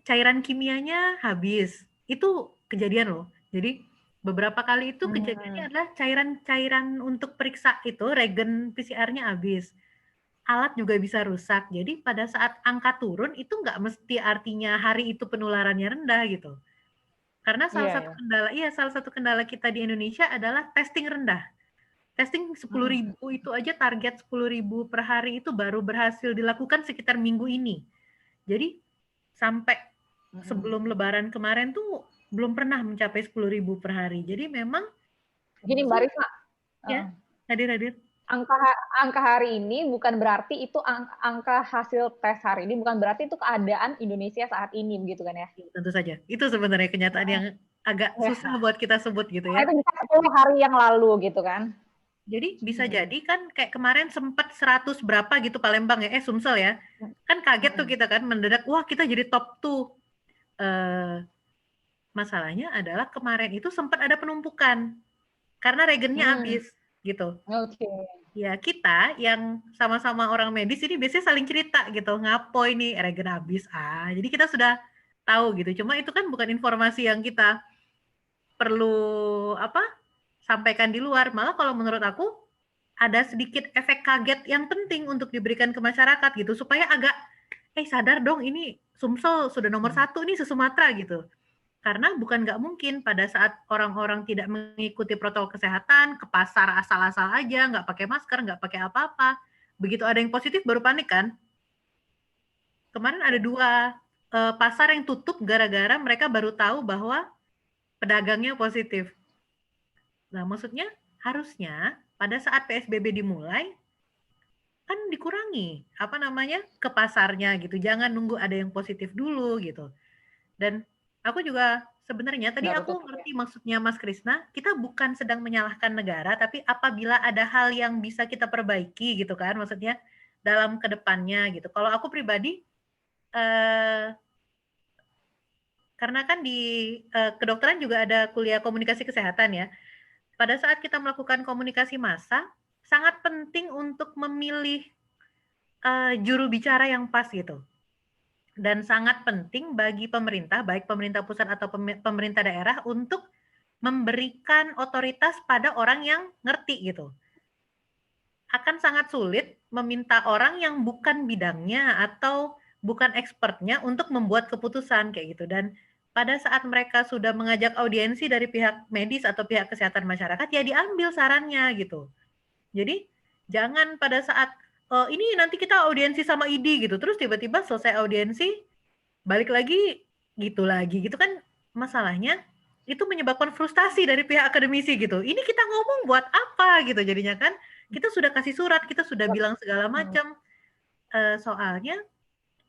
cairan kimianya habis. Itu kejadian loh. Jadi beberapa kali itu kejadiannya adalah cairan untuk periksa itu, regen PCR-nya habis. Alat juga bisa rusak. Jadi pada saat angka turun itu nggak mesti artinya hari itu penularannya rendah gitu. Karena salah satu kendala kita di Indonesia adalah testing rendah. Testing 10.000 itu aja, target 10.000 per hari itu baru berhasil dilakukan sekitar minggu ini. Jadi sampai sebelum Lebaran kemarin tuh belum pernah mencapai 10.000 per hari. Jadi memang Gini Mbak Risma, ya hadir. angka hari ini bukan berarti itu angka hasil tes hari ini, bukan berarti itu keadaan Indonesia saat ini, begitu kan ya? Tentu saja. Itu sebenarnya kenyataan yang agak susah buat kita sebut gitu ya. Itu bisa 10 hari yang lalu gitu kan? Jadi bisa jadi kan kayak kemarin sempat 100 berapa gitu Palembang ya, Sumsel ya. Kan kaget tuh kita kan mendadak, wah kita jadi top 2. Masalahnya adalah kemarin itu sempat ada penumpukan karena regennya habis gitu. Oke. Ya kita yang sama-sama orang medis ini biasanya saling cerita gitu, ngapo ini regen habis jadi kita sudah tahu gitu. Cuma itu kan bukan informasi yang kita perlu sampaikan di luar. Malah kalau menurut aku ada sedikit efek kaget yang penting untuk diberikan ke masyarakat gitu, supaya agak sadar dong, ini Sumsel sudah nomor 1 nih se-Sumatera gitu. Karena bukan nggak mungkin pada saat orang-orang tidak mengikuti protokol kesehatan, ke pasar asal-asal aja, nggak pakai masker, nggak pakai apa-apa. Begitu ada yang positif baru panik kan. Kemarin ada 2 pasar yang tutup gara-gara mereka baru tahu bahwa pedagangnya positif. Nah, maksudnya harusnya pada saat PSBB dimulai, kan dikurangi ke pasarnya gitu. Jangan nunggu ada yang positif dulu gitu. Dan aku juga sebenarnya tadi aku ngerti maksudnya Mas Krisna, kita bukan sedang menyalahkan negara, tapi apabila ada hal yang bisa kita perbaiki gitu kan, maksudnya dalam kedepannya gitu. Kalau aku pribadi, karena kan di kedokteran juga ada kuliah komunikasi kesehatan ya. Pada saat kita melakukan komunikasi massa, sangat penting untuk memilih juru bicara yang pas gitu. Dan sangat penting bagi pemerintah, baik pemerintah pusat atau pemerintah daerah, untuk memberikan otoritas pada orang yang ngerti gitu. Akan sangat sulit meminta orang yang bukan bidangnya atau bukan expertnya untuk membuat keputusan kayak gitu. Dan pada saat mereka sudah mengajak audiensi dari pihak medis atau pihak kesehatan masyarakat, ya diambil sarannya gitu. Jadi jangan pada saat ini nanti kita audiensi sama ID gitu, terus tiba-tiba selesai audiensi balik lagi gitu kan, masalahnya itu menyebabkan frustasi dari pihak akademisi gitu. Ini kita ngomong buat apa gitu jadinya kan? Kita sudah kasih surat, kita sudah bilang segala macam. Soalnya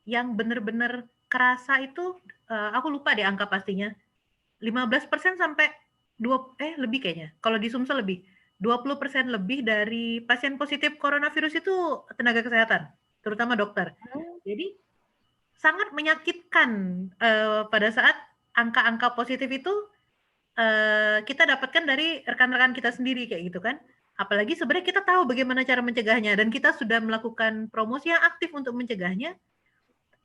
yang benar-benar kerasa itu aku lupa deh angka pastinya. 15% sampai lebih kayaknya. Kalau di Sumsel lebih. 20% lebih dari pasien positif coronavirus itu tenaga kesehatan, terutama dokter. Jadi sangat menyakitkan pada saat angka-angka positif itu kita dapatkan dari rekan-rekan kita sendiri kayak gitu kan. Apalagi sebenarnya kita tahu bagaimana cara mencegahnya dan kita sudah melakukan promosi yang aktif untuk mencegahnya.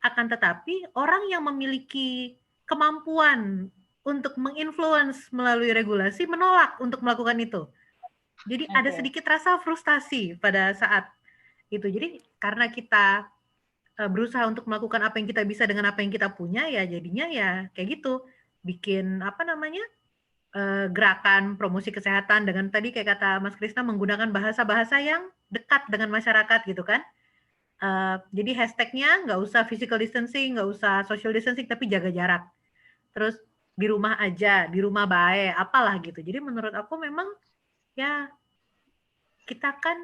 Akan tetapi orang yang memiliki kemampuan untuk menginfluence melalui regulasi menolak untuk melakukan itu. Jadi ada sedikit rasa frustasi pada saat itu. Jadi karena kita berusaha untuk melakukan apa yang kita bisa dengan apa yang kita punya, ya jadinya ya kayak gitu. Bikin gerakan promosi kesehatan dengan tadi kayak kata Mas Krisna menggunakan bahasa-bahasa yang dekat dengan masyarakat gitu kan. Jadi hashtagnya nggak usah physical distancing, nggak usah social distancing, tapi jaga jarak. Terus di rumah aja, di rumah baik, apalah gitu. Jadi menurut aku memang ya kita kan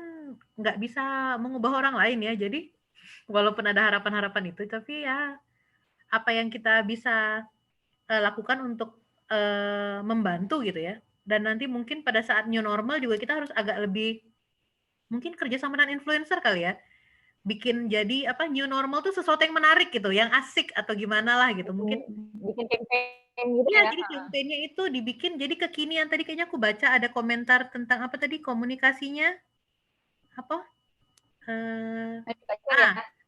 nggak bisa mengubah orang lain ya. Jadi walaupun ada harapan-harapan itu, tapi ya apa yang kita bisa lakukan untuk membantu gitu ya. Dan nanti mungkin pada saat new normal juga kita harus agak lebih mungkin kerjasama dengan influencer kali ya. Bikin jadi new normal tuh sesuatu yang menarik gitu, yang asik atau gimana lah gitu. Mungkin bikin campaign gitu ya. Ya. Jadi campaignnya itu dibikin jadi kekinian. Tadi kayaknya aku baca ada komentar tentang apa tadi komunikasinya apa?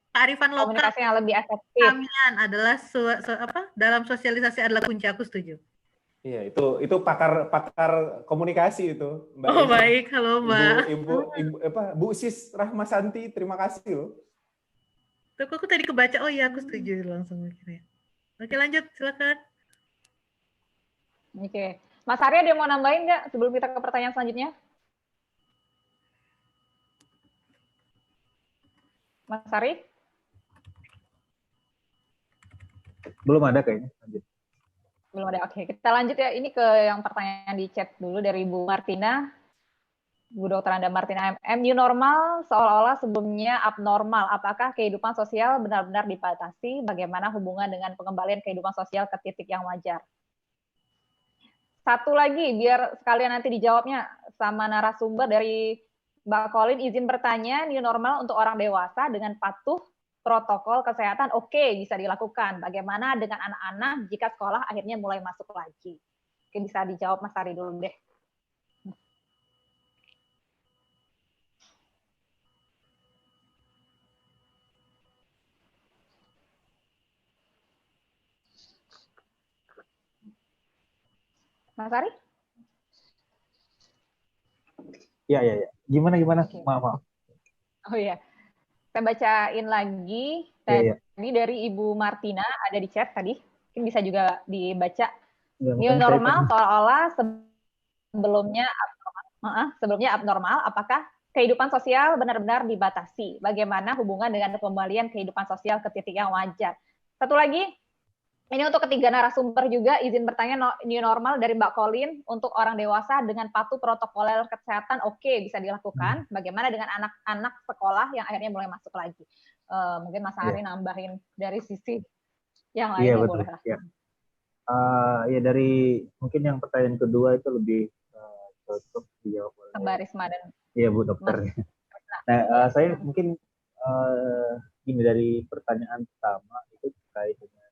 Kearifan lokal. Komunikasi yang lebih efektif. Kamian adalah dalam sosialisasi adalah kunci. Aku setuju. Iya, itu pakar komunikasi itu, Mbak. Oh, baik, halo Mbak. Ibu Bu Sis Rahmasanti, terima kasih loh. Tuh, aku tadi kebaca, oh iya aku setuju langsung mikirnya. Oke, lanjut, silakan. Oke, Mas Arya ada yang mau nambahin nggak sebelum kita ke pertanyaan selanjutnya? Mas Ari? Belum ada kayaknya. Lanjut. Belum ada. Oke, kita lanjut ya. Ini ke yang pertanyaan di chat dulu dari Bu Martina. Bu Dr. Anda Martina MM, new normal seolah-olah sebelumnya abnormal. Apakah kehidupan sosial benar-benar dibatasi? Bagaimana hubungan dengan pengembalian kehidupan sosial ke titik yang wajar? Satu lagi, biar sekalian nanti dijawabnya sama narasumber dari Mbak Colin, izin bertanya, new normal untuk orang dewasa dengan patuh protokol kesehatan, oke, bisa dilakukan. Bagaimana dengan anak-anak jika sekolah akhirnya mulai masuk lagi? Oke, bisa dijawab Mas Ari dulu deh. Mas Ari? Iya. Gimana? Oke. Maaf. Oh iya, saya bacain lagi. Iya. Tadi dari Ibu Martina ada di chat tadi, mungkin bisa juga dibaca. Ya, New normal seolah-olah sebelumnya abnormal. Apakah kehidupan sosial benar-benar dibatasi? Bagaimana hubungan dengan kembalian kehidupan sosial ke titik yang wajar? Satu lagi, ini untuk ketiga narasumber juga, izin bertanya, new normal dari Mbak Colin untuk orang dewasa dengan patuh protokol kesehatan, oke, bisa dilakukan. Bagaimana dengan anak-anak sekolah yang akhirnya mulai masuk lagi? Mungkin Mas Ari nambahin dari sisi yang lainnya, betul. boleh lah. Ya dari mungkin yang pertanyaan kedua itu lebih cocok dijawab oleh Mbak Risma dan Bu Dokter. Nah, saya mungkin ini dari pertanyaan pertama itu terkait dengan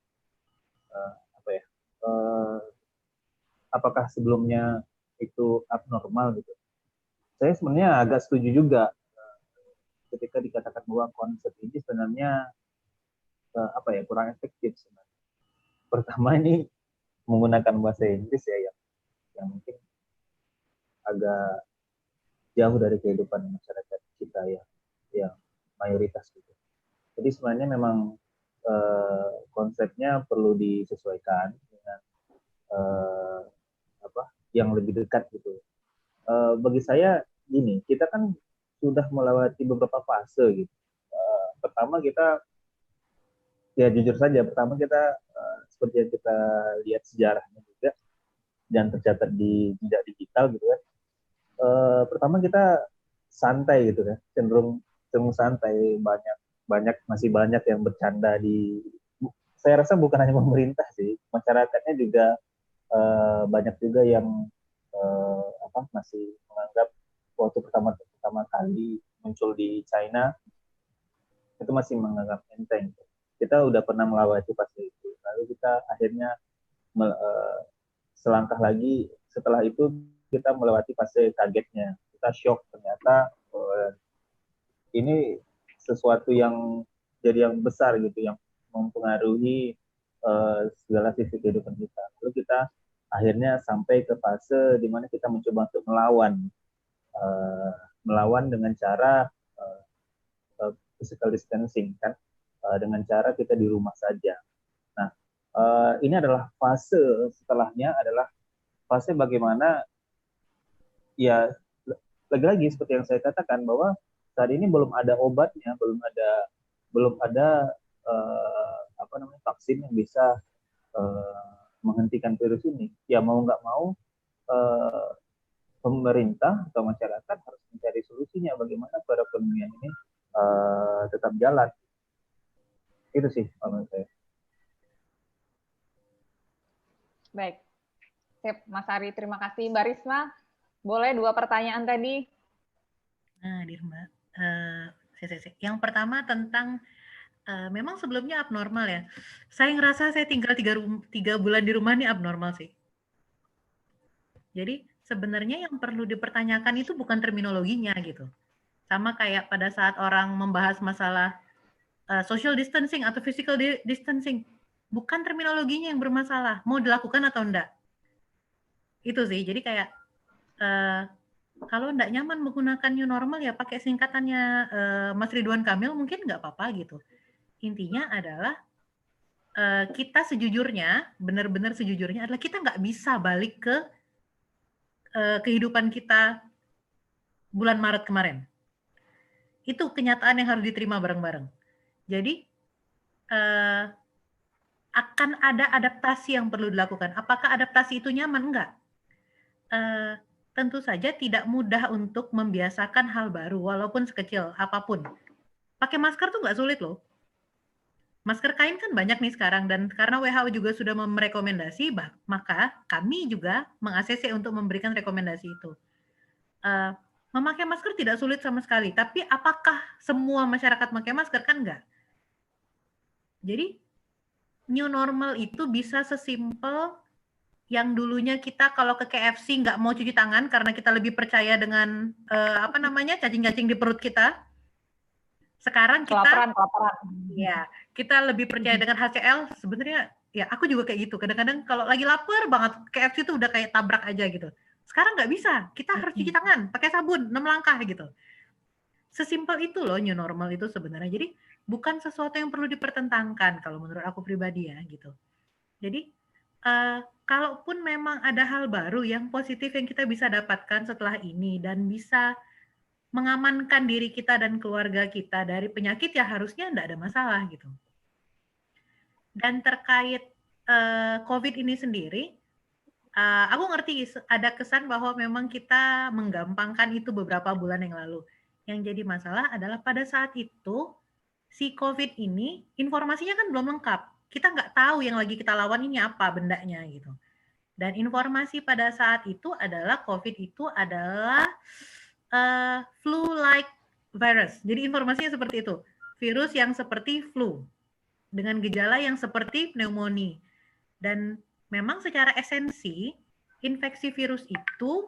apakah sebelumnya itu abnormal gitu. Saya sebenarnya agak setuju juga ketika dikatakan bahwa konsep ini sebenarnya kurang efektif sebenarnya. Pertama ini menggunakan bahasa Inggris ya yang mungkin agak jauh dari kehidupan masyarakat kita yang mayoritas gitu. Jadi sebenarnya memang konsepnya perlu disesuaikan dengan yang lebih dekat gitu. Bagi saya gini, kita kan sudah melewati beberapa fase gitu. Pertama kita ya jujur saja, pertama kita seperti yang kita lihat sejarahnya juga dan tercatat di jejak digital gitu kan. Pertama kita santai gitu kan, cenderung santai, masih banyak yang bercanda saya rasa bukan hanya pemerintah sih, masyarakatnya juga banyak juga yang masih menganggap waktu pertama kali muncul di China itu masih menganggap enteng. Kita udah pernah melewati fase itu, lalu kita akhirnya selangkah lagi setelah itu kita melewati fase kagetnya, kita shock ternyata ini sesuatu yang jadi yang besar gitu, yang mempengaruhi segala sisi kehidupan kita. Lalu kita akhirnya sampai ke fase di mana kita mencoba untuk melawan dengan cara physical distancing kan, dengan cara kita di rumah saja. Nah, ini adalah fase setelahnya adalah fase bagaimana ya lagi-lagi seperti yang saya katakan bahwa saat ini belum ada obatnya, belum ada vaksin yang bisa menghentikan virus ini. Ya mau nggak mau pemerintah atau masyarakat harus mencari solusinya bagaimana perekonomian ini tetap jalan. Itu sih menurut saya. Baik. Sip, Mas Ari, terima kasih. Mbak Risma, boleh 2 pertanyaan tadi? Nah, Dirma. Yang pertama tentang memang sebelumnya abnormal ya. Saya ngerasa saya tinggal 3 bulan di rumah nih abnormal sih. Jadi sebenarnya yang perlu dipertanyakan itu bukan terminologinya gitu. Sama kayak pada saat orang membahas masalah social distancing atau physical distancing. Bukan terminologinya yang bermasalah, mau dilakukan atau enggak. Itu sih, jadi kayak kalau enggak nyaman menggunakan new normal ya pakai singkatannya Mas Ridwan Kamil mungkin nggak apa-apa gitu. Intinya adalah kita sejujurnya, benar-benar sejujurnya adalah kita nggak bisa balik ke kehidupan kita bulan Maret kemarin. Itu kenyataan yang harus diterima bareng-bareng. Jadi akan ada adaptasi yang perlu dilakukan. Apakah adaptasi itu nyaman? Enggak. Tentu saja tidak mudah untuk membiasakan hal baru, walaupun sekecil apapun. Pakai masker tuh nggak sulit loh. Masker kain kan banyak nih sekarang, dan karena WHO juga sudah merekomendasi, maka kami juga meng-ACC untuk memberikan rekomendasi itu. Memakai masker tidak sulit sama sekali, tapi apakah semua masyarakat pakai masker? Kan enggak. Jadi, new normal itu bisa sesimpel yang dulunya kita kalau ke KFC nggak mau cuci tangan karena kita lebih percaya dengan cacing-cacing di perut kita. Sekarang kita ya, kita lebih percaya dengan HCL. Sebenarnya ya aku juga kayak gitu. Kadang-kadang kalau lagi lapar banget, KFC itu udah kayak tabrak aja gitu. Sekarang nggak bisa. Kita harus cuci tangan, pakai sabun, 6 langkah gitu. Sesimpel itu loh new normal itu sebenarnya. Jadi bukan sesuatu yang perlu dipertentangkan kalau menurut aku pribadi ya gitu. Jadi kalaupun memang ada hal baru yang positif yang kita bisa dapatkan setelah ini dan bisa mengamankan diri kita dan keluarga kita dari penyakit, ya harusnya enggak ada masalah gitu. Dan terkait COVID ini sendiri, aku ngerti ada kesan bahwa memang kita menggampangkan itu beberapa bulan yang lalu. Yang jadi masalah adalah pada saat itu si COVID ini informasinya kan belum lengkap. Kita nggak tahu yang lagi kita lawan ini apa bendanya gitu. Dan informasi pada saat itu adalah COVID itu adalah flu-like virus. Jadi informasinya seperti itu. Virus yang seperti flu dengan gejala yang seperti pneumonia. Dan memang secara esensi infeksi virus itu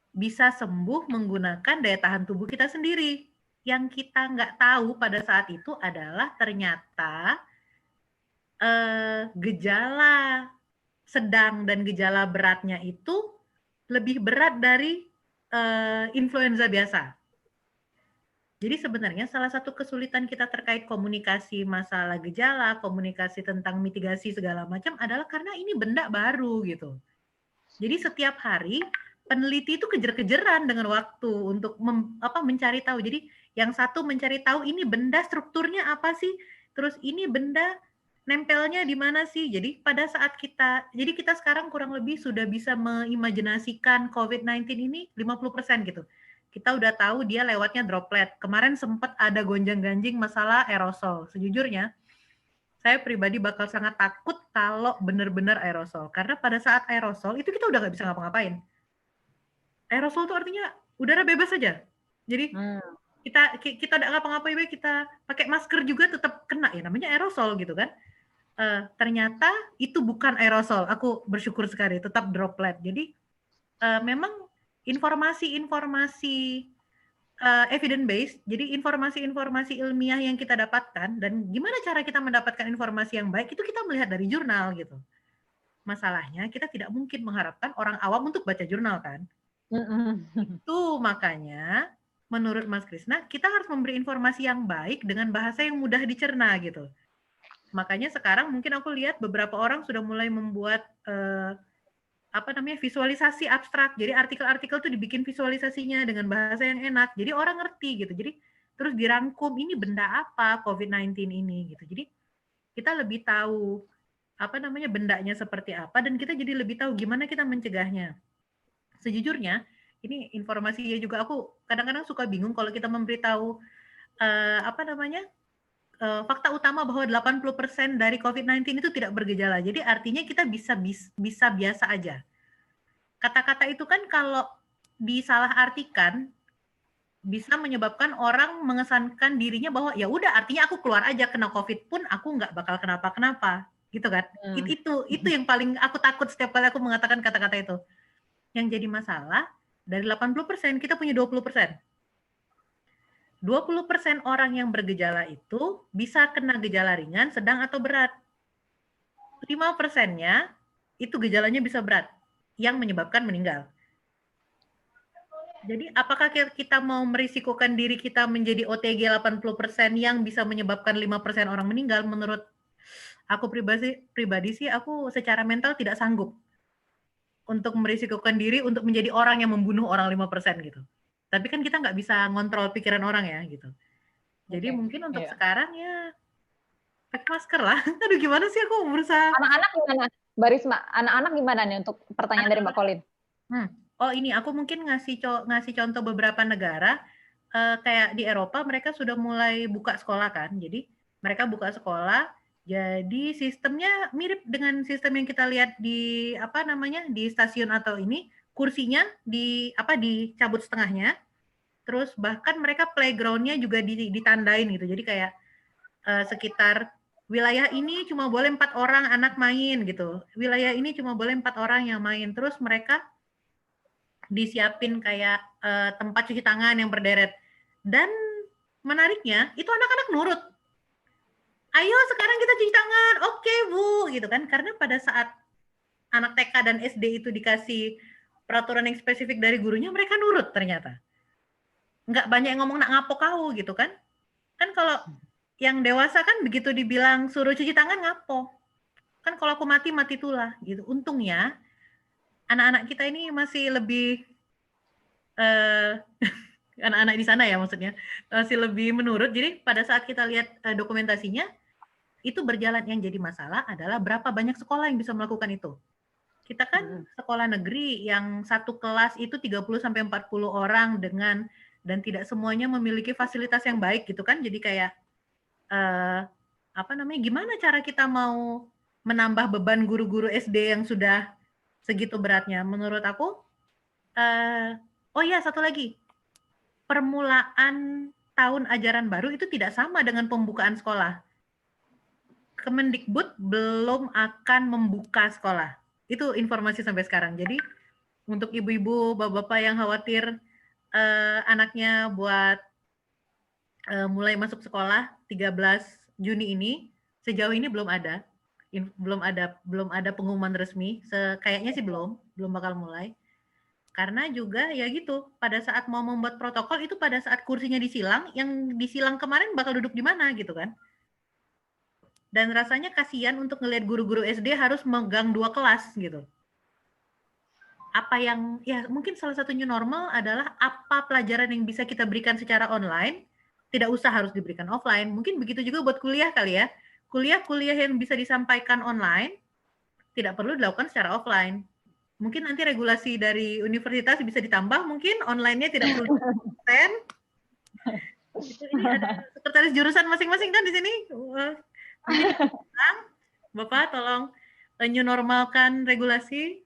bisa sembuh menggunakan daya tahan tubuh kita sendiri. Yang kita nggak tahu pada saat itu adalah ternyata gejala sedang dan gejala beratnya itu lebih berat dari influenza biasa. Jadi sebenarnya salah satu kesulitan kita terkait komunikasi masalah gejala, komunikasi tentang mitigasi segala macam adalah karena ini benda baru gitu. Jadi setiap hari peneliti itu kejar-kejaran dengan waktu untuk mencari tahu. Jadi yang satu mencari tahu ini benda strukturnya apa sih, terus ini benda nempelnya di mana sih. Jadi pada saat kita sekarang kurang lebih sudah bisa mengimajinasikan COVID-19 ini 50% gitu. Kita udah tahu dia lewatnya droplet. Kemarin sempat ada gonjang-ganjing masalah aerosol. Sejujurnya, saya pribadi bakal sangat takut kalau benar-benar aerosol. Karena pada saat aerosol, itu kita udah nggak bisa ngapa-ngapain. Aerosol itu artinya udara bebas saja. Jadi kita nggak ngapa-ngapain, kita pakai masker juga tetap kena, ya namanya aerosol gitu kan. Ternyata itu bukan aerosol. Aku bersyukur sekali, tetap droplet. Jadi memang informasi-informasi evidence based, jadi informasi-informasi ilmiah yang kita dapatkan dan gimana cara kita mendapatkan informasi yang baik itu kita melihat dari jurnal gitu. Masalahnya kita tidak mungkin mengharapkan orang awam untuk baca jurnal kan. Itu makanya menurut Mas Krisna kita harus memberi informasi yang baik dengan bahasa yang mudah dicerna gitu. Makanya sekarang mungkin aku lihat beberapa orang sudah mulai membuat visualisasi abstrak. Jadi artikel-artikel itu dibikin visualisasinya dengan bahasa yang enak. Jadi orang ngerti gitu. Jadi terus dirangkum ini benda apa COVID-19 ini gitu. Jadi kita lebih tahu bendanya seperti apa dan kita jadi lebih tahu gimana kita mencegahnya. Sejujurnya ini informasinya juga aku kadang-kadang suka bingung kalau kita memberitahu fakta utama bahwa 80% dari COVID-19 itu tidak bergejala. Jadi artinya kita bisa biasa aja. Kata-kata itu kan kalau disalahartikan bisa menyebabkan orang mengesankan dirinya bahwa ya udah artinya aku keluar aja kena COVID pun aku nggak bakal kenapa-kenapa, gitu kan? Itu yang paling aku takut setiap kali aku mengatakan kata-kata itu. Yang jadi masalah dari 80% kita punya 20%. 20% orang yang bergejala itu bisa kena gejala ringan, sedang, atau berat. 5%-nya itu gejalanya bisa berat, yang menyebabkan meninggal. Jadi apakah kita mau merisikokan diri kita menjadi OTG 80% yang bisa menyebabkan 5% orang meninggal? Menurut aku pribadi sih, aku secara mental tidak sanggup untuk merisikokan diri untuk menjadi orang yang membunuh orang 5% gitu. Tapi kan kita nggak bisa ngontrol pikiran orang ya gitu. Jadi mungkin untuk sekarang ya pakai masker lah. Aduh gimana sih aku berusaha. Anak-anak gimana? Mbak Risma, anak-anak gimana nih untuk pertanyaan dari Mbak Colin? Oh ini aku mungkin ngasih contoh beberapa negara kayak di Eropa mereka sudah mulai buka sekolah kan. Jadi mereka buka sekolah. Jadi sistemnya mirip dengan sistem yang kita lihat di di stasiun atau ini, kursinya dicabut setengahnya. Terus bahkan mereka playgroundnya juga ditandain gitu. Jadi kayak sekitar wilayah ini cuma boleh 4 orang anak main gitu. Wilayah ini cuma boleh 4 orang yang main. Terus mereka disiapin kayak tempat cuci tangan yang berderet. Dan menariknya itu anak-anak nurut. Ayo sekarang kita cuci tangan, oke Bu, gitu kan? Karena pada saat anak TK dan SD itu dikasih peraturan yang spesifik dari gurunya, mereka nurut ternyata. Nggak banyak yang ngomong nak ngapo kau gitu kan? Kan kalau yang dewasa kan begitu dibilang suruh cuci tangan ngapo. Kan kalau aku mati itulah gitu. Untungnya anak-anak kita ini masih lebih anak-anak di sana ya maksudnya masih lebih menurut. Jadi pada saat kita lihat dokumentasinya itu berjalan. Yang jadi masalah adalah berapa banyak sekolah yang bisa melakukan itu. Kita kan sekolah negeri yang satu kelas itu 30-40 orang dan tidak semuanya memiliki fasilitas yang baik gitu kan. Jadi kayak gimana cara kita mau menambah beban guru-guru SD yang sudah segitu beratnya. Menurut aku satu lagi, permulaan tahun ajaran baru itu tidak sama dengan pembukaan sekolah. Kemendikbud belum akan membuka sekolah. Itu informasi sampai sekarang. Jadi untuk ibu-ibu, bapak-bapak yang khawatir anaknya buat mulai masuk sekolah 13 Juni ini, sejauh ini belum ada pengumuman resmi. Kayaknya sih belum bakal mulai. Karena juga ya gitu, pada saat mau membuat protokol itu pada saat kursinya disilang, yang disilang kemarin bakal duduk di mana gitu kan. Dan rasanya kasihan untuk ngelihat guru-guru SD harus megang 2 kelas gitu. Mungkin salah satu new normal adalah apa pelajaran yang bisa kita berikan secara online, tidak usah harus diberikan offline. Mungkin begitu juga buat kuliah kali ya. Kuliah-kuliah yang bisa disampaikan online, tidak perlu dilakukan secara offline. Mungkin nanti regulasi dari universitas bisa ditambah, mungkin online-nya tidak perlu di-attend. Ini ada sekretaris jurusan masing-masing kan di sini. Bapak tolong new normalkan regulasi.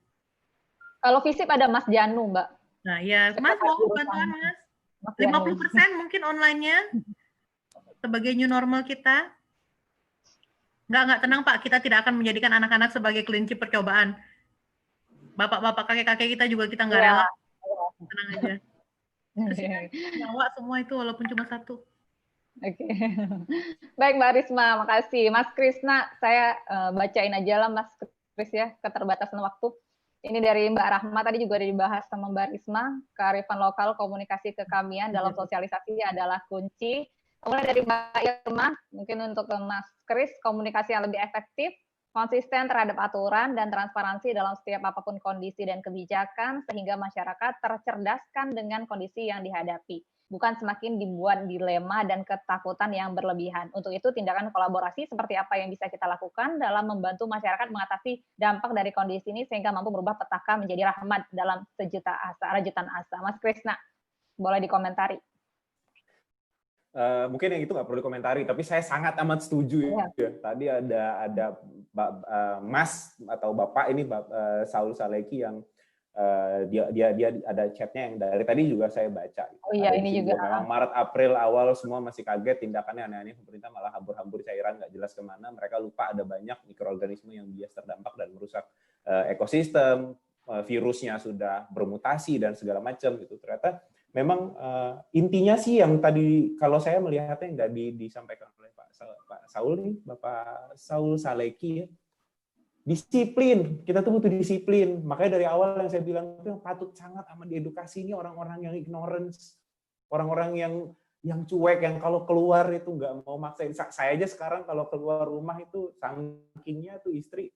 Kalau FISIP ada Mas Janu, Mbak. Nah ya, Mas mau bantuan Mas. 50% mungkin online-nya sebagai new normal kita. Enggak tenang Pak, kita tidak akan menjadikan anak-anak sebagai kelinci percobaan. Bapak-bapak, kakek-kakek kita juga kita nggak rela. Tenang aja. Nyawa semua itu walaupun cuma 1. Oke. Baik Mbak Risma, makasih. Mas Krisna, saya bacain aja lah Mas Kris ya, keterbatasan waktu. Ini dari Mbak Rahma, tadi juga dibahas sama Mbak Risma, kearifan lokal, komunikasi kekamian dalam sosialisasi adalah kunci. Kemudian dari Mbak Irma, mungkin untuk Mas Kris, komunikasi yang lebih efektif, konsisten terhadap aturan, dan transparansi dalam setiap apapun kondisi dan kebijakan, sehingga masyarakat tercerdaskan dengan kondisi yang dihadapi. Bukan semakin dibuat dilema dan ketakutan yang berlebihan. Untuk itu, tindakan kolaborasi seperti apa yang bisa kita lakukan dalam membantu masyarakat mengatasi dampak dari kondisi ini, sehingga mampu merubah petaka menjadi rahmat dalam rajutan asa. Mas Krisna, boleh dikomentari. Mungkin yang itu nggak perlu dikomentari, tapi saya sangat amat setuju ya. Tadi ada Mas atau Bapak ini Saul Saleki yang dia ada chatnya yang dari tadi juga saya baca. Oh iya, ini juga. Memang Maret April awal semua masih kaget, tindakannya aneh-aneh, pemerintah malah hambur-hambur cairan nggak jelas kemana. Mereka lupa ada banyak mikroorganisme yang bias terdampak dan merusak ekosistem, virusnya sudah bermutasi dan segala macam gitu. Ternyata memang intinya sih yang tadi kalau saya melihatnya yang tadi disampaikan oleh Pak Saul nih, Bapak Saul Saleki ya. Disiplin, kita tuh butuh disiplin. Makanya dari awal yang saya bilang itu yang patut sangat amat diedukasi ini orang-orang yang ignorance, orang-orang yang cuek, yang kalau keluar itu nggak mau maksain. Saya aja sekarang kalau keluar rumah itu sakingnya tuh istri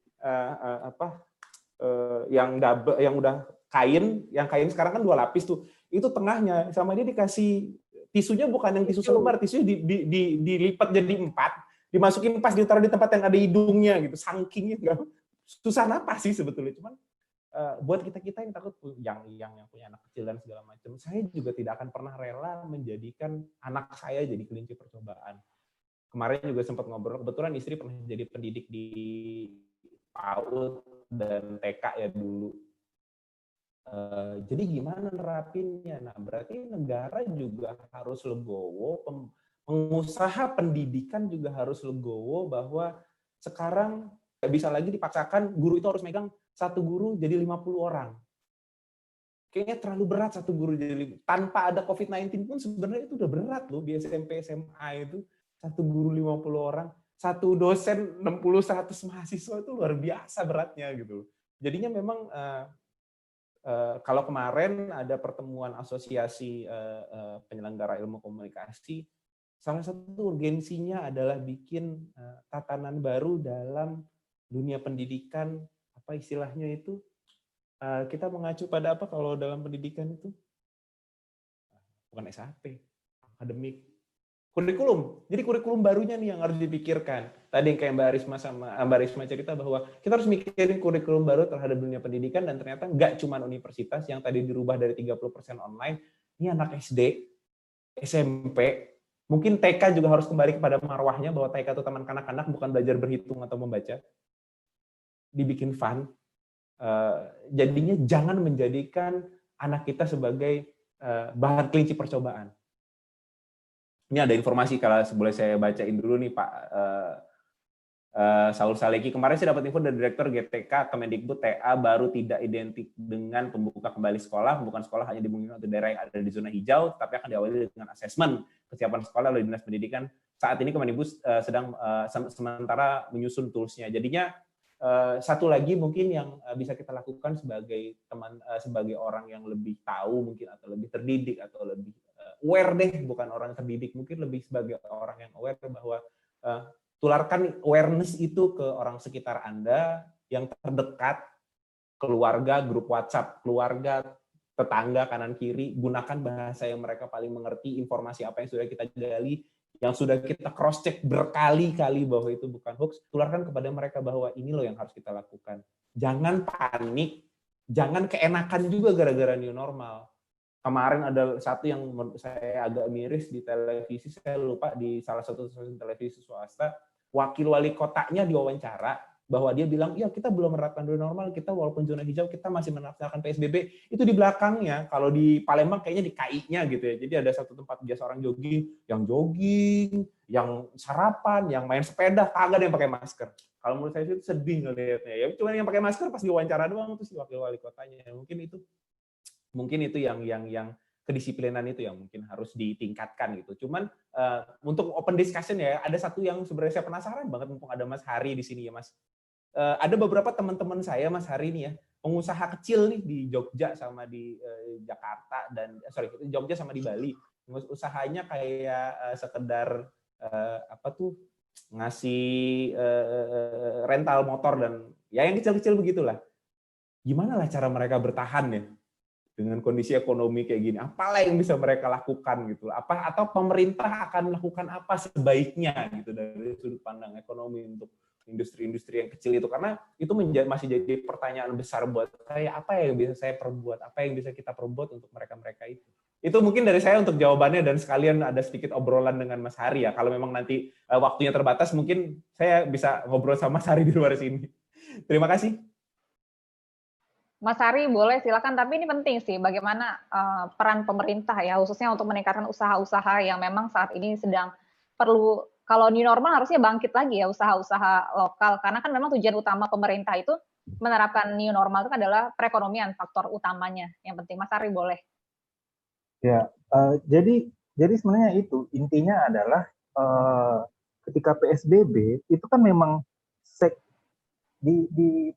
yang double, yang udah kain, yang kain sekarang kan 2 lapis tuh, itu tengahnya sama dia dikasih tisunya bukan yang tisu selembar, tisunya dilipat jadi 4. dimasukin pas ditaruh di tempat yang ada hidungnya gitu, sakingnya nggak susah napas sih sebetulnya. Cuman buat kita yang takut, yang punya anak kecil dan segala macam, saya juga tidak akan pernah rela menjadikan anak saya jadi kelinci percobaan. Kemarin juga sempat ngobrol, kebetulan istri pernah jadi pendidik di PAUD dan TK ya dulu. Jadi gimana nerapinnya? Nah, berarti negara juga harus legowo, pengusaha pendidikan juga harus legowo bahwa sekarang nggak bisa lagi dipaksakan guru itu harus megang satu guru jadi 50 orang. Kayaknya terlalu berat satu guru jadi tanpa ada COVID-19 pun sebenarnya itu udah berat loh di SMP SMA itu satu guru 50 orang, satu dosen 60-100 mahasiswa itu luar biasa beratnya gitu. Jadinya memang kalau kemarin ada pertemuan asosiasi penyelenggara ilmu komunikasi, salah satu urgensinya adalah bikin tatanan baru dalam dunia pendidikan, apa istilahnya itu, kita mengacu pada apa kalau dalam pendidikan itu? Bukan SAP, akademik. Kurikulum. Jadi kurikulum barunya nih yang harus dipikirkan. Tadi yang kayak Mbak Risma cerita bahwa kita harus mikirin kurikulum baru terhadap dunia pendidikan, dan ternyata nggak cuma universitas yang tadi dirubah dari 30% online. Ini anak SD, SMP, mungkin TK juga harus kembali kepada marwahnya bahwa TK itu taman kanak-kanak, bukan belajar berhitung atau membaca. Dibikin fun. Jadinya jangan menjadikan anak kita sebagai bahan kelinci percobaan. Ini ada informasi, kalau boleh saya bacain dulu nih Pak Saul Saleki. Kemarin saya dapat info dari Direktur GTK Kemendikbud, TA baru tidak identik dengan pembuka kembali sekolah. Pembukaan sekolah hanya dimungkinkan untuk daerah yang ada di zona hijau, tapi akan diawali dengan asesmen kesiapan sekolah oleh Dinas Pendidikan. Saat ini Kemendikbud sedang sementara menyusun toolsnya. Jadinya satu lagi mungkin yang bisa kita lakukan sebagai teman, sebagai orang yang lebih tahu mungkin, atau lebih terdidik, atau lebih aware deh, bukan orang terdidik, mungkin lebih sebagai orang yang aware bahwa tularkan awareness itu ke orang sekitar Anda yang terdekat, keluarga, grup WhatsApp keluarga, tetangga kanan kiri, gunakan bahasa yang mereka paling mengerti, informasi apa yang sudah kita gali, yang sudah kita cross check berkali-kali bahwa itu bukan hoax, tularkan kepada mereka bahwa ini loh yang harus kita lakukan. Jangan panik, jangan keenakan juga gara-gara new normal. Kemarin ada satu yang menurut saya agak miris di televisi, saya lupa, di salah satu stasiun televisi swasta, wakil wali kotanya diwawancara bahwa dia bilang, ya kita belum menerapkan new normal, kita walaupun zona hijau, kita masih menerapkan PSBB. Itu di belakangnya, kalau di Palembang kayaknya di KI-nya gitu ya. Jadi ada satu tempat biasa orang jogging, yang sarapan, yang main sepeda, kagak ada yang pakai masker. Kalau menurut saya itu sedih ngelihatnya. Ya cuma yang pakai masker pas diwawancara doang, terus si wakil wali kotanya. Mungkin itu yang kedisiplinan itu yang mungkin harus ditingkatkan gitu. Cuman untuk open discussion ya, ada satu yang sebenarnya saya penasaran banget, mumpung ada Mas Hari di sini ya Mas. Ada beberapa teman-teman saya Mas Hari nih ya, pengusaha kecil nih di Jogja sama di Jakarta dan Jogja sama di Bali. Usahanya kayak sekedar ngasih rental motor dan ya yang kecil-kecil begitulah. Gimana lah cara mereka bertahan ya dengan kondisi ekonomi kayak gini? Apalah yang bisa mereka lakukan gitu? Atau pemerintah akan melakukan apa sebaiknya gitu dari sudut pandang ekonomi untuk industri-industri yang kecil itu? Karena itu masih jadi pertanyaan besar buat saya. Apa yang bisa saya perbuat? Apa yang bisa kita perbuat untuk mereka-mereka itu? Itu mungkin dari saya untuk jawabannya, dan sekalian ada sedikit obrolan dengan Mas Hari ya. Kalau memang nanti waktunya terbatas, mungkin saya bisa ngobrol sama Mas Hari di luar sini. Terima kasih. Mas Ari boleh silakan, tapi ini penting sih bagaimana peran pemerintah ya, khususnya untuk meningkatkan usaha-usaha yang memang saat ini sedang perlu, kalau new normal harusnya bangkit lagi ya usaha-usaha lokal, karena kan memang tujuan utama pemerintah itu menerapkan new normal itu adalah perekonomian, faktor utamanya yang penting. Mas Ari boleh. Ya, jadi sebenarnya itu intinya adalah ketika PSBB itu kan memang di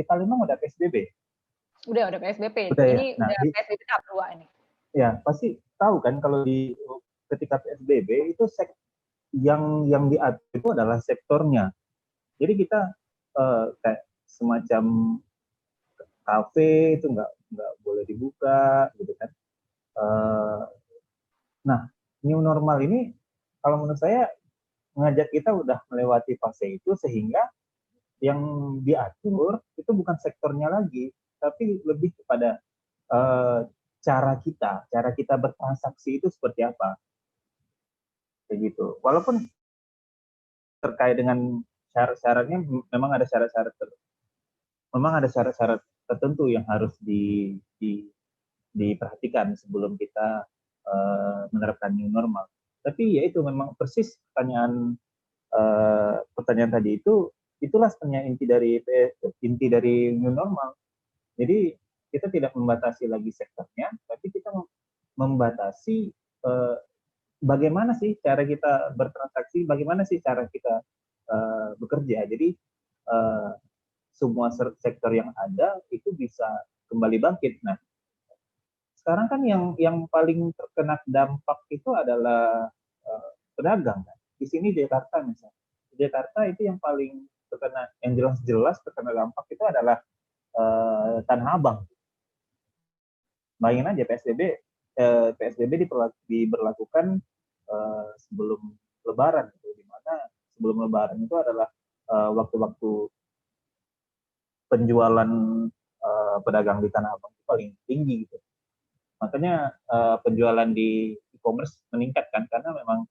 Palembang udah PSBB. Udah PSBB. Udah, ini ya? Nah, udah PSBB tahap 2 ini. Ya, pasti tahu kan kalau ketika PSBB itu yang diatur itu adalah sektornya. Jadi kita kayak semacam kafe itu nggak boleh dibuka gitu kan. Nah, new normal ini kalau menurut saya ngajak kita udah melewati fase itu, sehingga yang diatur itu bukan sektornya lagi, tapi lebih kepada cara kita bertransaksi itu seperti apa, kayak gitu. Walaupun terkait dengan syarat-syaratnya, memang ada syarat-syarat tertentu yang harus diperhatikan sebelum kita menerapkan new normal. Tapi ya itu memang persis pertanyaan tadi itulah sebenarnya inti dari new normal. Jadi kita tidak membatasi lagi sektornya, tapi kita membatasi bagaimana sih cara kita bertransaksi, bagaimana sih cara kita bekerja. Jadi semua sektor yang ada itu bisa kembali bangkit. Nah, sekarang kan yang paling terkena dampak itu adalah pedagang. Kan? Di sini di Jakarta misalnya. Di Jakarta itu yang paling terkena, yang jelas-jelas terkena dampak itu adalah Tanah Abang. Bayangin aja PSBB diberlakukan sebelum Lebaran, gitu, di mana sebelum Lebaran itu adalah waktu-waktu penjualan pedagang di Tanah Abang itu paling tinggi, gitu. Makanya penjualan di e-commerce meningkat kan, karena memang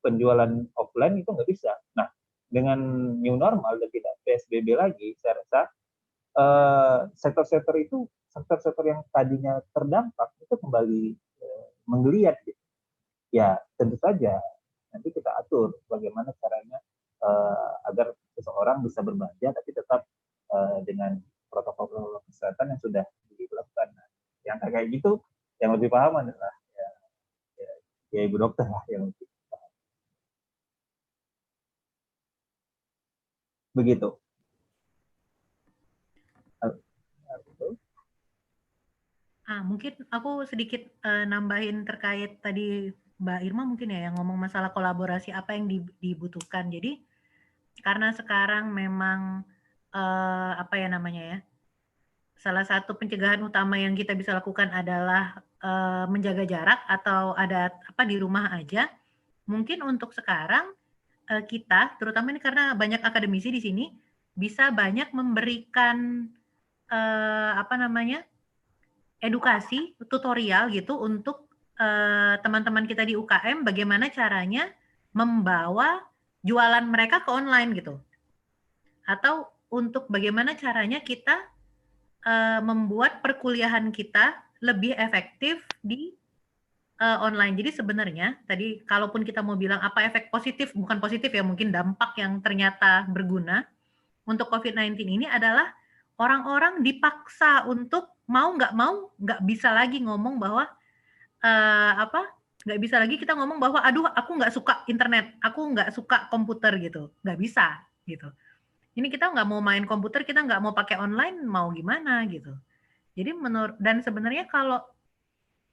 penjualan offline itu nggak bisa. Nah, dengan new normal dan tidak PSBB lagi, saya rasa sektor-sektor yang tadinya terdampak itu kembali menggeliat, gitu. Ya tentu saja nanti kita atur bagaimana caranya agar seseorang bisa berbelanja tapi tetap dengan protokol kesehatan yang sudah dilakukan. Nah, yang kayak gitu yang lebih paham adalah ya ibu dokter lah yang lebih paham. Begitu. Mungkin aku sedikit nambahin terkait tadi Mbak Irma mungkin ya yang ngomong masalah kolaborasi apa yang dibutuhkan. Jadi karena sekarang memang apa ya namanya ya, salah satu pencegahan utama yang kita bisa lakukan adalah menjaga jarak atau ada apa di rumah aja. Mungkin untuk sekarang kita, terutama ini karena banyak akademisi di sini, bisa banyak memberikan apa namanya edukasi tutorial gitu untuk teman-teman kita di UKM bagaimana caranya membawa jualan mereka ke online gitu, atau untuk bagaimana caranya kita membuat perkuliahan kita lebih efektif di online. Jadi sebenarnya tadi kalaupun kita mau bilang apa efek positif, bukan positif ya, mungkin dampak yang ternyata berguna untuk COVID-19 ini adalah orang-orang dipaksa untuk mau nggak bisa lagi ngomong bahwa nggak bisa lagi kita ngomong bahwa aduh aku nggak suka internet, aku nggak suka komputer gitu, nggak bisa gitu. Ini kita nggak mau main komputer, kita nggak mau pakai online, mau gimana gitu. Jadi dan sebenarnya kalau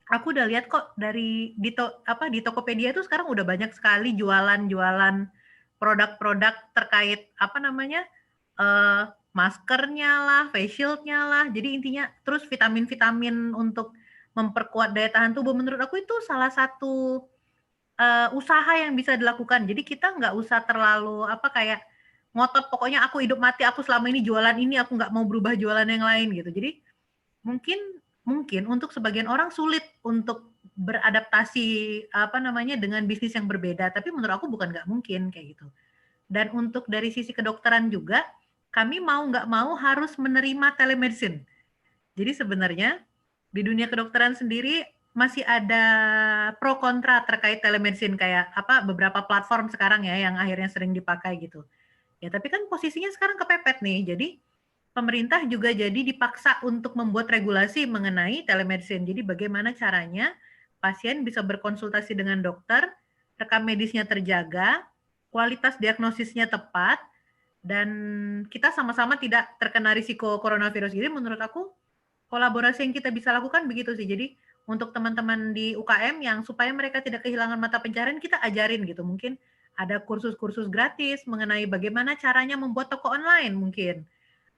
aku udah lihat kok dari di Tokopedia itu sekarang udah banyak sekali jualan produk-produk terkait apa namanya maskernya lah, face shield-nya lah. Jadi intinya terus vitamin-vitamin untuk memperkuat daya tahan tubuh. Menurut aku itu salah satu usaha yang bisa dilakukan. Jadi kita nggak usah terlalu kayak ngotot pokoknya aku hidup mati aku selama ini jualan ini, aku nggak mau berubah jualan yang lain gitu. Jadi mungkin untuk sebagian orang sulit untuk beradaptasi dengan bisnis yang berbeda. Tapi menurut aku bukan nggak mungkin kayak gitu. Dan untuk dari sisi kedokteran juga, kami mau nggak mau harus menerima telemedicine. Jadi sebenarnya di dunia kedokteran sendiri masih ada pro kontra terkait telemedicine, kayak beberapa platform sekarang ya yang akhirnya sering dipakai gitu. Ya tapi kan posisinya sekarang kepepet nih. Jadi pemerintah juga jadi dipaksa untuk membuat regulasi mengenai telemedicine. Jadi bagaimana caranya pasien bisa berkonsultasi dengan dokter, rekam medisnya terjaga, kualitas diagnosisnya tepat, dan kita sama-sama tidak terkena risiko coronavirus. Jadi menurut aku kolaborasi yang kita bisa lakukan begitu sih. Jadi untuk teman-teman di UKM yang supaya mereka tidak kehilangan mata pencaharian, kita ajarin gitu. Mungkin ada kursus-kursus gratis mengenai bagaimana caranya membuat toko online mungkin.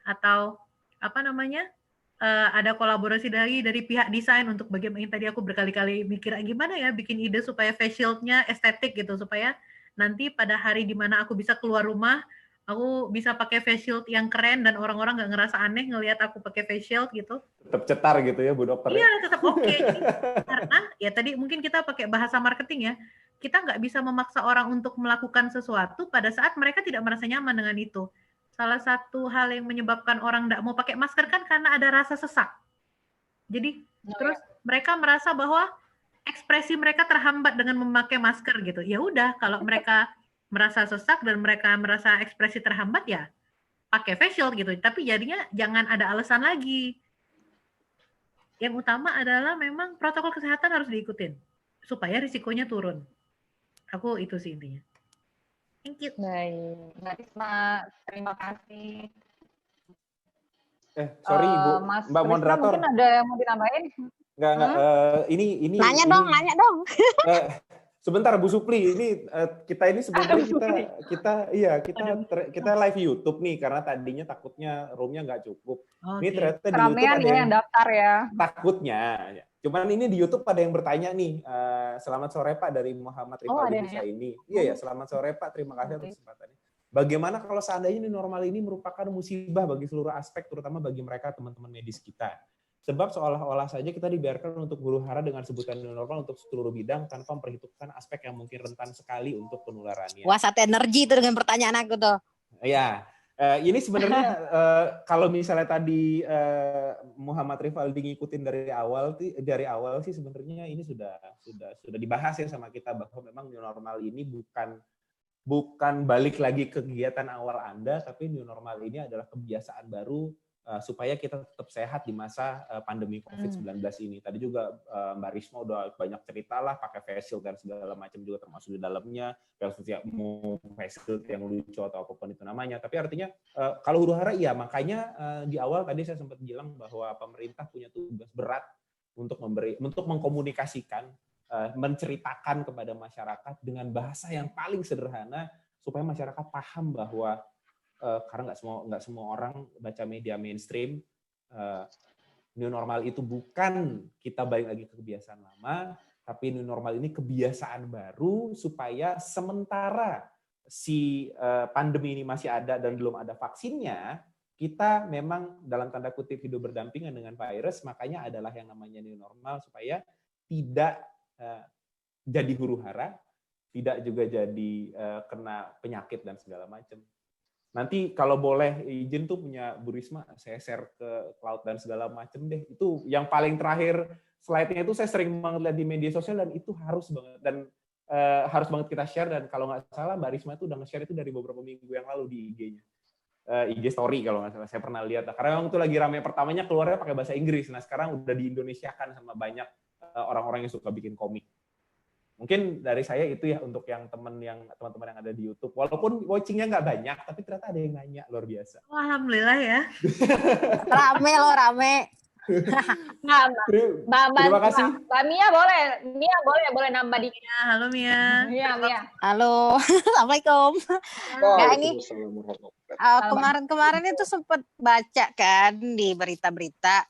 Atau ada kolaborasi dari pihak desain untuk bagaimana, tadi aku berkali-kali mikir gimana ya bikin ide supaya face shield-nya estetik gitu, supaya nanti pada hari di mana aku bisa keluar rumah, aku bisa pakai face shield yang keren dan orang-orang nggak ngerasa aneh ngelihat aku pakai face shield gitu. Tetap cetar gitu ya Bu Dokter. Iya, tetap oke. Jadi, karena ya tadi mungkin kita pakai bahasa marketing ya, kita nggak bisa memaksa orang untuk melakukan sesuatu pada saat mereka tidak merasa nyaman dengan itu. Salah satu hal yang menyebabkan orang nggak mau pakai masker kan karena ada rasa sesak. Jadi terus mereka merasa bahwa ekspresi mereka terhambat dengan memakai masker gitu. Ya udah, kalau mereka merasa sesak dan mereka merasa ekspresi terhambat ya pakai face shield gitu. Tapi jadinya jangan ada alasan lagi. Yang utama adalah memang protokol kesehatan harus diikutin supaya risikonya turun. Aku itu sih intinya. Thank you. Baik, Mbak Risma, terima kasih. Sorry Ibu, Mas Mbak Risma, moderator. mungkin ada yang mau ditambahin? Enggak. Ini Nanya dong. Sebentar Bu Supli, ini kita ini sebenarnya kita live YouTube nih karena tadinya takutnya roomnya nggak cukup. Ini ternyata di YouTube ada yang daftar ya. Takutnya. Cuman ini di YouTube ada yang bertanya nih. Selamat sore Pak dari Muhammad Rivaldi ini. Iya ya, selamat sore Pak. Terima kasih atas kesempatannya. Bagaimana kalau seandainya new normal ini merupakan musibah bagi seluruh aspek, terutama bagi mereka teman-teman medis kita? Sebab seolah-olah saja kita dibiarkan untuk huru-hara dengan sebutan new normal untuk seluruh bidang tanpa memperhitungkan aspek yang mungkin rentan sekali untuk penularannya. Wah, satu energi itu dengan pertanyaan aku tuh. Ya, ini sebenarnya kalau misalnya tadi Muhammad Rivaldi ngikutin dari awal sih sebenarnya ini sudah dibahas ya sama kita bahwa memang new normal ini bukan balik lagi ke kegiatan awal Anda, tapi new normal ini adalah kebiasaan baru supaya kita tetap sehat di masa pandemi COVID-19 ini. Tadi juga Mbak Risma udah banyak cerita lah, pakai face shield dan segala macam juga termasuk di dalamnya, face shield yang lucu atau apapun itu namanya. Tapi artinya kalau huru-hara iya, makanya di awal tadi saya sempat bilang bahwa pemerintah punya tugas berat untuk mengkomunikasikan, menceritakan kepada masyarakat dengan bahasa yang paling sederhana supaya masyarakat paham bahwa karena nggak semua orang baca media mainstream, new normal itu bukan kita balik lagi ke kebiasaan lama, tapi new normal ini kebiasaan baru supaya sementara si pandemi ini masih ada dan belum ada vaksinnya, kita memang dalam tanda kutip hidup berdampingan dengan virus, makanya adalah yang namanya new normal supaya tidak jadi huru-hara, tidak juga jadi kena penyakit dan segala macam. Nanti kalau boleh izin tuh punya Bu Risma, saya share ke cloud dan segala macam deh. Itu yang paling terakhir slide-nya itu saya sering banget lihat di media sosial dan itu harus banget harus banget kita share. Dan kalau nggak salah Mbak Risma itu udah nge-share itu dari beberapa minggu yang lalu di IG-nya. IG story kalau nggak salah, saya pernah lihat. Karena memang itu lagi rame, pertamanya keluarnya pakai bahasa Inggris. Nah sekarang udah di Indonesiakan sama banyak orang-orang yang suka bikin komik. Mungkin dari saya itu ya untuk yang teman-teman yang ada di YouTube. Walaupun watchingnya nggak banyak, tapi ternyata ada yang nanya, luar biasa. Alhamdulillah ya. Rame. Terima kasih. Mbak Mia boleh nambah dikit. Halo Mia. Mia. Halo, assalamualaikum. Nah ini kemarin itu sempat baca kan di berita-berita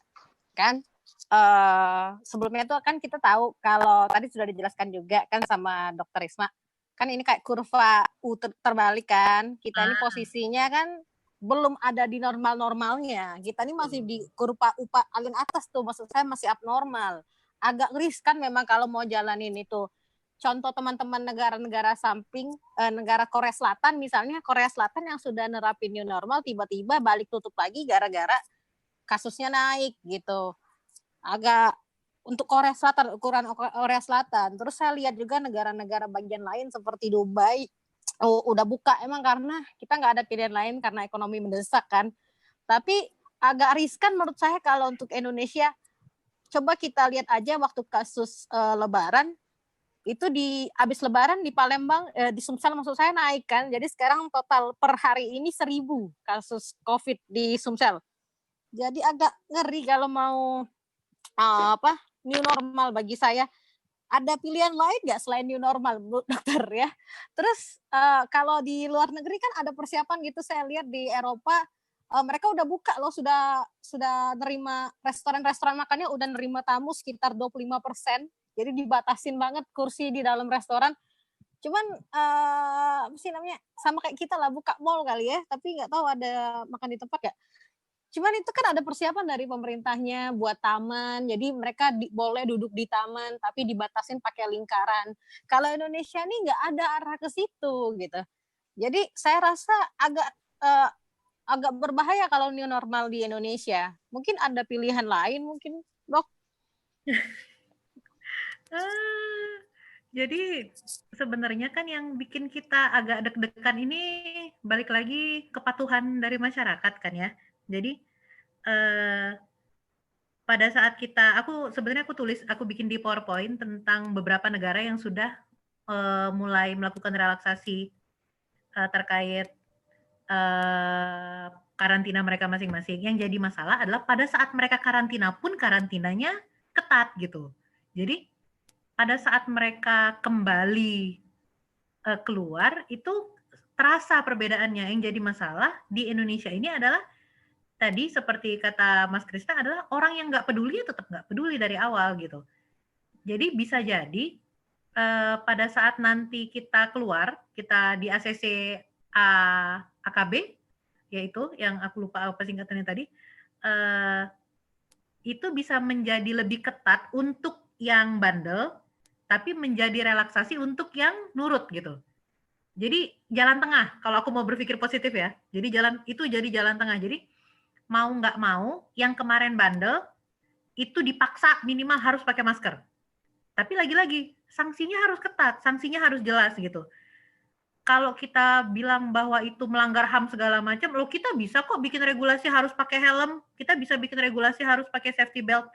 kan. Sebelumnya itu kan kita tahu kalau tadi sudah dijelaskan juga kan sama Dr. Risma, kan ini kayak kurva U terbalik kan, kita ini posisinya kan belum ada di normal-normalnya, kita ini masih di kurva U paling atas tuh, maksud saya masih abnormal, agak riskan memang kalau mau jalanin itu. Contoh teman-teman negara-negara samping, negara Korea Selatan misalnya, Korea Selatan yang sudah nerapin new normal tiba-tiba balik tutup lagi gara-gara kasusnya naik gitu. Agak untuk Korea Selatan, ukuran Korea Selatan. Terus saya lihat juga negara-negara bagian lain seperti Dubai, udah buka emang karena kita nggak ada pilihan lain karena ekonomi mendesak kan. Tapi agak riskan menurut saya kalau untuk Indonesia. Coba kita lihat aja waktu kasus Lebaran, itu habis Lebaran di Palembang, di Sumsel maksud saya naik kan. Jadi sekarang total per hari ini 1.000 kasus COVID di Sumsel. Jadi agak ngeri kalau mau new normal bagi saya. Ada pilihan lain nggak selain new normal, Bu Dokter ya? Terus kalau di luar negeri kan ada persiapan gitu, saya lihat di Eropa mereka udah buka loh, sudah nerima restoran makannya udah nerima tamu sekitar 25%. Jadi dibatasin banget kursi di dalam restoran. Cuman apa sih namanya, sama kayak kita lah buka mall kali ya, tapi nggak tahu ada makan di tempat nggak. Cuman itu kan ada persiapan dari pemerintahnya buat taman, jadi mereka boleh duduk di taman, tapi dibatasin pakai lingkaran. Kalau Indonesia nih nggak ada arah ke situ gitu. Jadi saya rasa agak berbahaya kalau new normal di Indonesia. Mungkin ada pilihan lain mungkin, Dok. Jadi sebenarnya kan yang bikin kita agak deg-degan ini balik lagi kepatuhan dari masyarakat kan ya. Jadi pada saat aku bikin di PowerPoint tentang beberapa negara yang sudah mulai melakukan relaksasi terkait karantina mereka masing-masing. Yang jadi masalah adalah pada saat mereka karantina pun karantinanya ketat gitu. Jadi pada saat mereka kembali keluar itu terasa perbedaannya. Yang jadi masalah di Indonesia ini adalah tadi seperti kata Mas Krista adalah orang yang nggak peduli tetap nggak peduli dari awal gitu. Jadi bisa jadi pada saat nanti kita keluar, kita di ACC AKB, yaitu yang aku lupa apa singkatannya tadi, itu bisa menjadi lebih ketat untuk yang bandel, tapi menjadi relaksasi untuk yang nurut gitu. Jadi jalan tengah, kalau aku mau berpikir positif ya. Jadi jadi jalan tengah. Jadi mau nggak mau, yang kemarin bandel, itu dipaksa minimal harus pakai masker. Tapi lagi-lagi, sanksinya harus ketat, sanksinya harus jelas gitu. Kalau kita bilang bahwa itu melanggar HAM segala macam, loh kita bisa kok bikin regulasi harus pakai helm, kita bisa bikin regulasi harus pakai safety belt.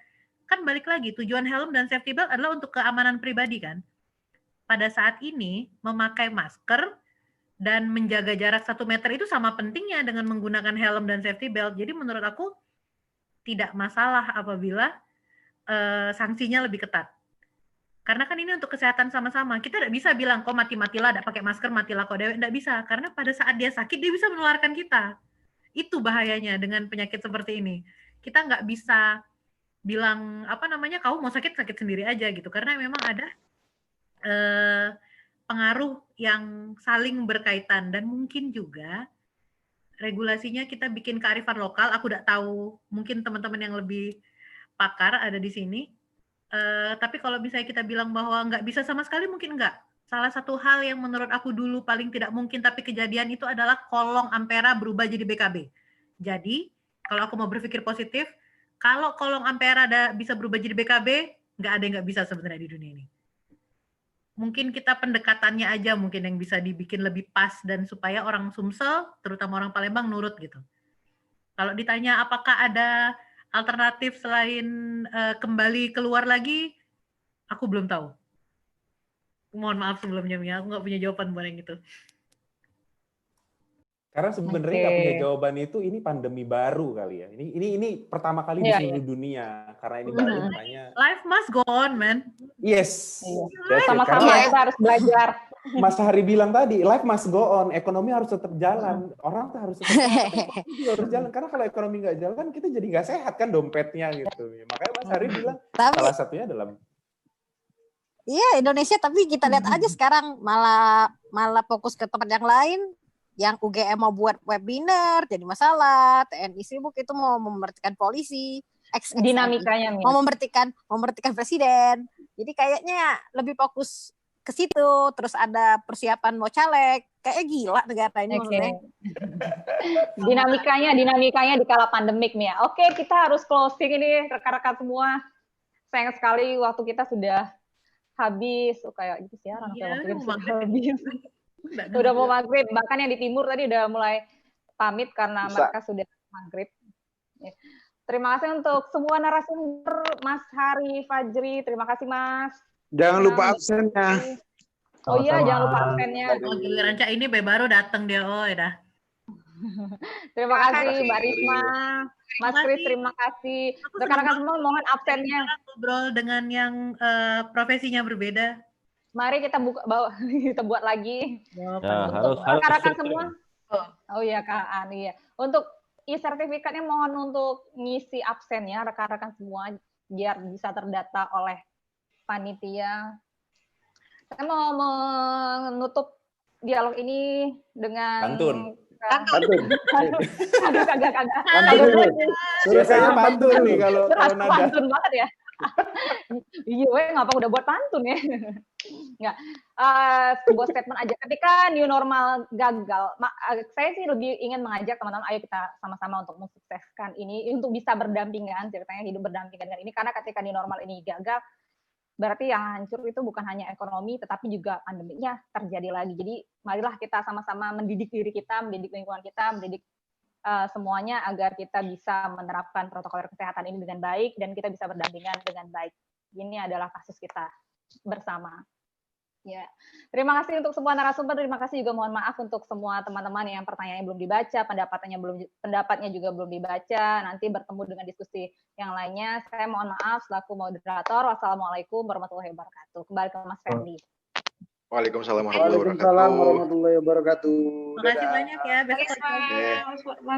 Kan balik lagi, tujuan helm dan safety belt adalah untuk keamanan pribadi kan. Pada saat ini, memakai masker dan menjaga jarak 1 meter itu sama pentingnya dengan menggunakan helm dan safety belt. Jadi menurut aku tidak masalah apabila sanksinya lebih ketat. Karena kan ini untuk kesehatan sama-sama. Kita tidak bisa bilang kok mati-matilah, tidak pakai masker, matilah kok dewe. Tidak bisa, karena pada saat dia sakit dia bisa menularkan kita. Itu bahayanya dengan penyakit seperti ini. Kita nggak bisa bilang kamu mau sakit sendiri aja gitu. Karena memang ada pengaruh yang saling berkaitan dan mungkin juga regulasinya kita bikin kearifan lokal. Aku tidak tahu, mungkin teman-teman yang lebih pakar ada di sini. Tapi kalau misalnya kita bilang bahwa nggak bisa sama sekali, mungkin nggak. Salah satu hal yang menurut aku dulu paling tidak mungkin tapi kejadian itu adalah kolong Ampera berubah jadi BKB. Jadi kalau aku mau berpikir positif, kalau kolong Ampera bisa berubah jadi BKB, nggak ada yang nggak bisa sebenarnya di dunia ini. Mungkin kita pendekatannya aja mungkin yang bisa dibikin lebih pas dan supaya orang Sumsel, terutama orang Palembang nurut gitu. Kalau ditanya apakah ada alternatif selain kembali keluar lagi, aku belum tahu. Mohon maaf sebelumnya Mia, aku nggak punya jawaban buat yang itu. Karena sebenarnya nggak punya jawaban itu, ini pandemi baru kali ya. Ini pertama kali di seluruh dunia, karena ini baru makanya. Life must go on, man. Yes. Sama-sama kita harus belajar. Mas Hari bilang tadi, life must go on, ekonomi harus tetap jalan, orang tuh harus tetap jalan, harus jalan. Karena kalau ekonomi nggak jalan, kita jadi nggak sehat kan dompetnya gitu. Makanya Mas Hari bilang salah satunya adalah. Iya Indonesia, tapi kita lihat aja sekarang malah fokus ke tempat yang lain. Yang UGM mau buat webinar jadi masalah, TNI sibuk itu mau memberhentikan polisi, dinamikanya mau memberhentikan presiden. Jadi kayaknya lebih fokus ke situ, terus ada persiapan mau caleg, kayak gila negara ini maksudnya. Dinamikanya di kala pandemik nih ya. Oke, kita harus closing ini rekan-rekan semua. Sayang sekali waktu kita sudah habis, kayak gitu sih ya, waktu kita sudah habis. Udah mau maghrib, bahkan yang di timur tadi udah mulai pamit karena mereka sudah maghrib. Terima kasih untuk semua narasumber, Mas Hari, Fajri, terima kasih Mas. Jangan lupa absennya. Oh iya, jangan lupa absennya. Oh, giliran Cak ini baru datang dia, oh ya. Terima kasih Mbak Risma, Mas Kris, terima kasih. Rekan-rekan semua mohon absennya. Ngobrol dengan yang profesinya berbeda. Mari kita kita buat lagi. Ya, untuk rekan-rekan semua. Oh iya Kak Ani ya. Untuk e-sertifikatnya mohon untuk ngisi absennya rekan-rekan semua biar bisa terdata oleh panitia. Saya mau menutup dialog ini dengan Pantun. Pantun. Kagak. Biasanya pantun nih kalau nada. Pantun banget ya. Iya, ngapa udah buat pantun ya? Nggak. Sebuah statement aja. Ketika new normal gagal, saya sih lebih ingin mengajak teman-teman, ayo kita sama-sama untuk mensukseskan ini, untuk bisa berdampingan, ceritanya hidup berdampingan dengan ini, karena ketika new normal ini gagal, berarti yang hancur itu bukan hanya ekonomi, tetapi juga pandeminya terjadi lagi. Jadi marilah kita sama-sama mendidik diri kita, mendidik lingkungan kita, mendidik semuanya agar kita bisa menerapkan protokol kesehatan ini dengan baik dan kita bisa berdampingan dengan baik. Ini adalah kasus kita bersama. Ya, terima kasih untuk semua narasumber. Terima kasih juga, mohon maaf untuk semua teman-teman yang pertanyaannya belum dibaca, pendapatnya juga belum dibaca. Nanti bertemu dengan diskusi yang lainnya. Saya mohon maaf selaku moderator. Wassalamualaikum warahmatullahi wabarakatuh. Kembali ke Mas Ferdi. Waalaikumsalam warahmatullahi wabarakatuh. Terima kasih banyak ya.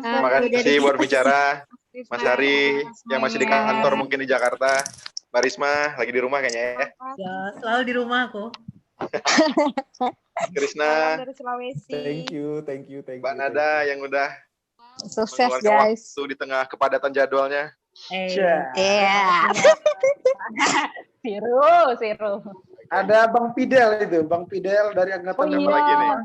Terima kasih buat bicara Mas Hari yang masih di kantor mungkin di Jakarta. Mbak Risma lagi di rumah kayaknya ya. Ya, selalu di rumah aku. Krisna, dari Sulawesi. Thank you. Mbak Nada yang udah Sukses mengeluarkan guys. waktu di tengah kepadatan jadwalnya. Iya. Siru. Ada Bang Fidel itu, Bang Fidel dari Angkatan Oh, iya. Lagi nih.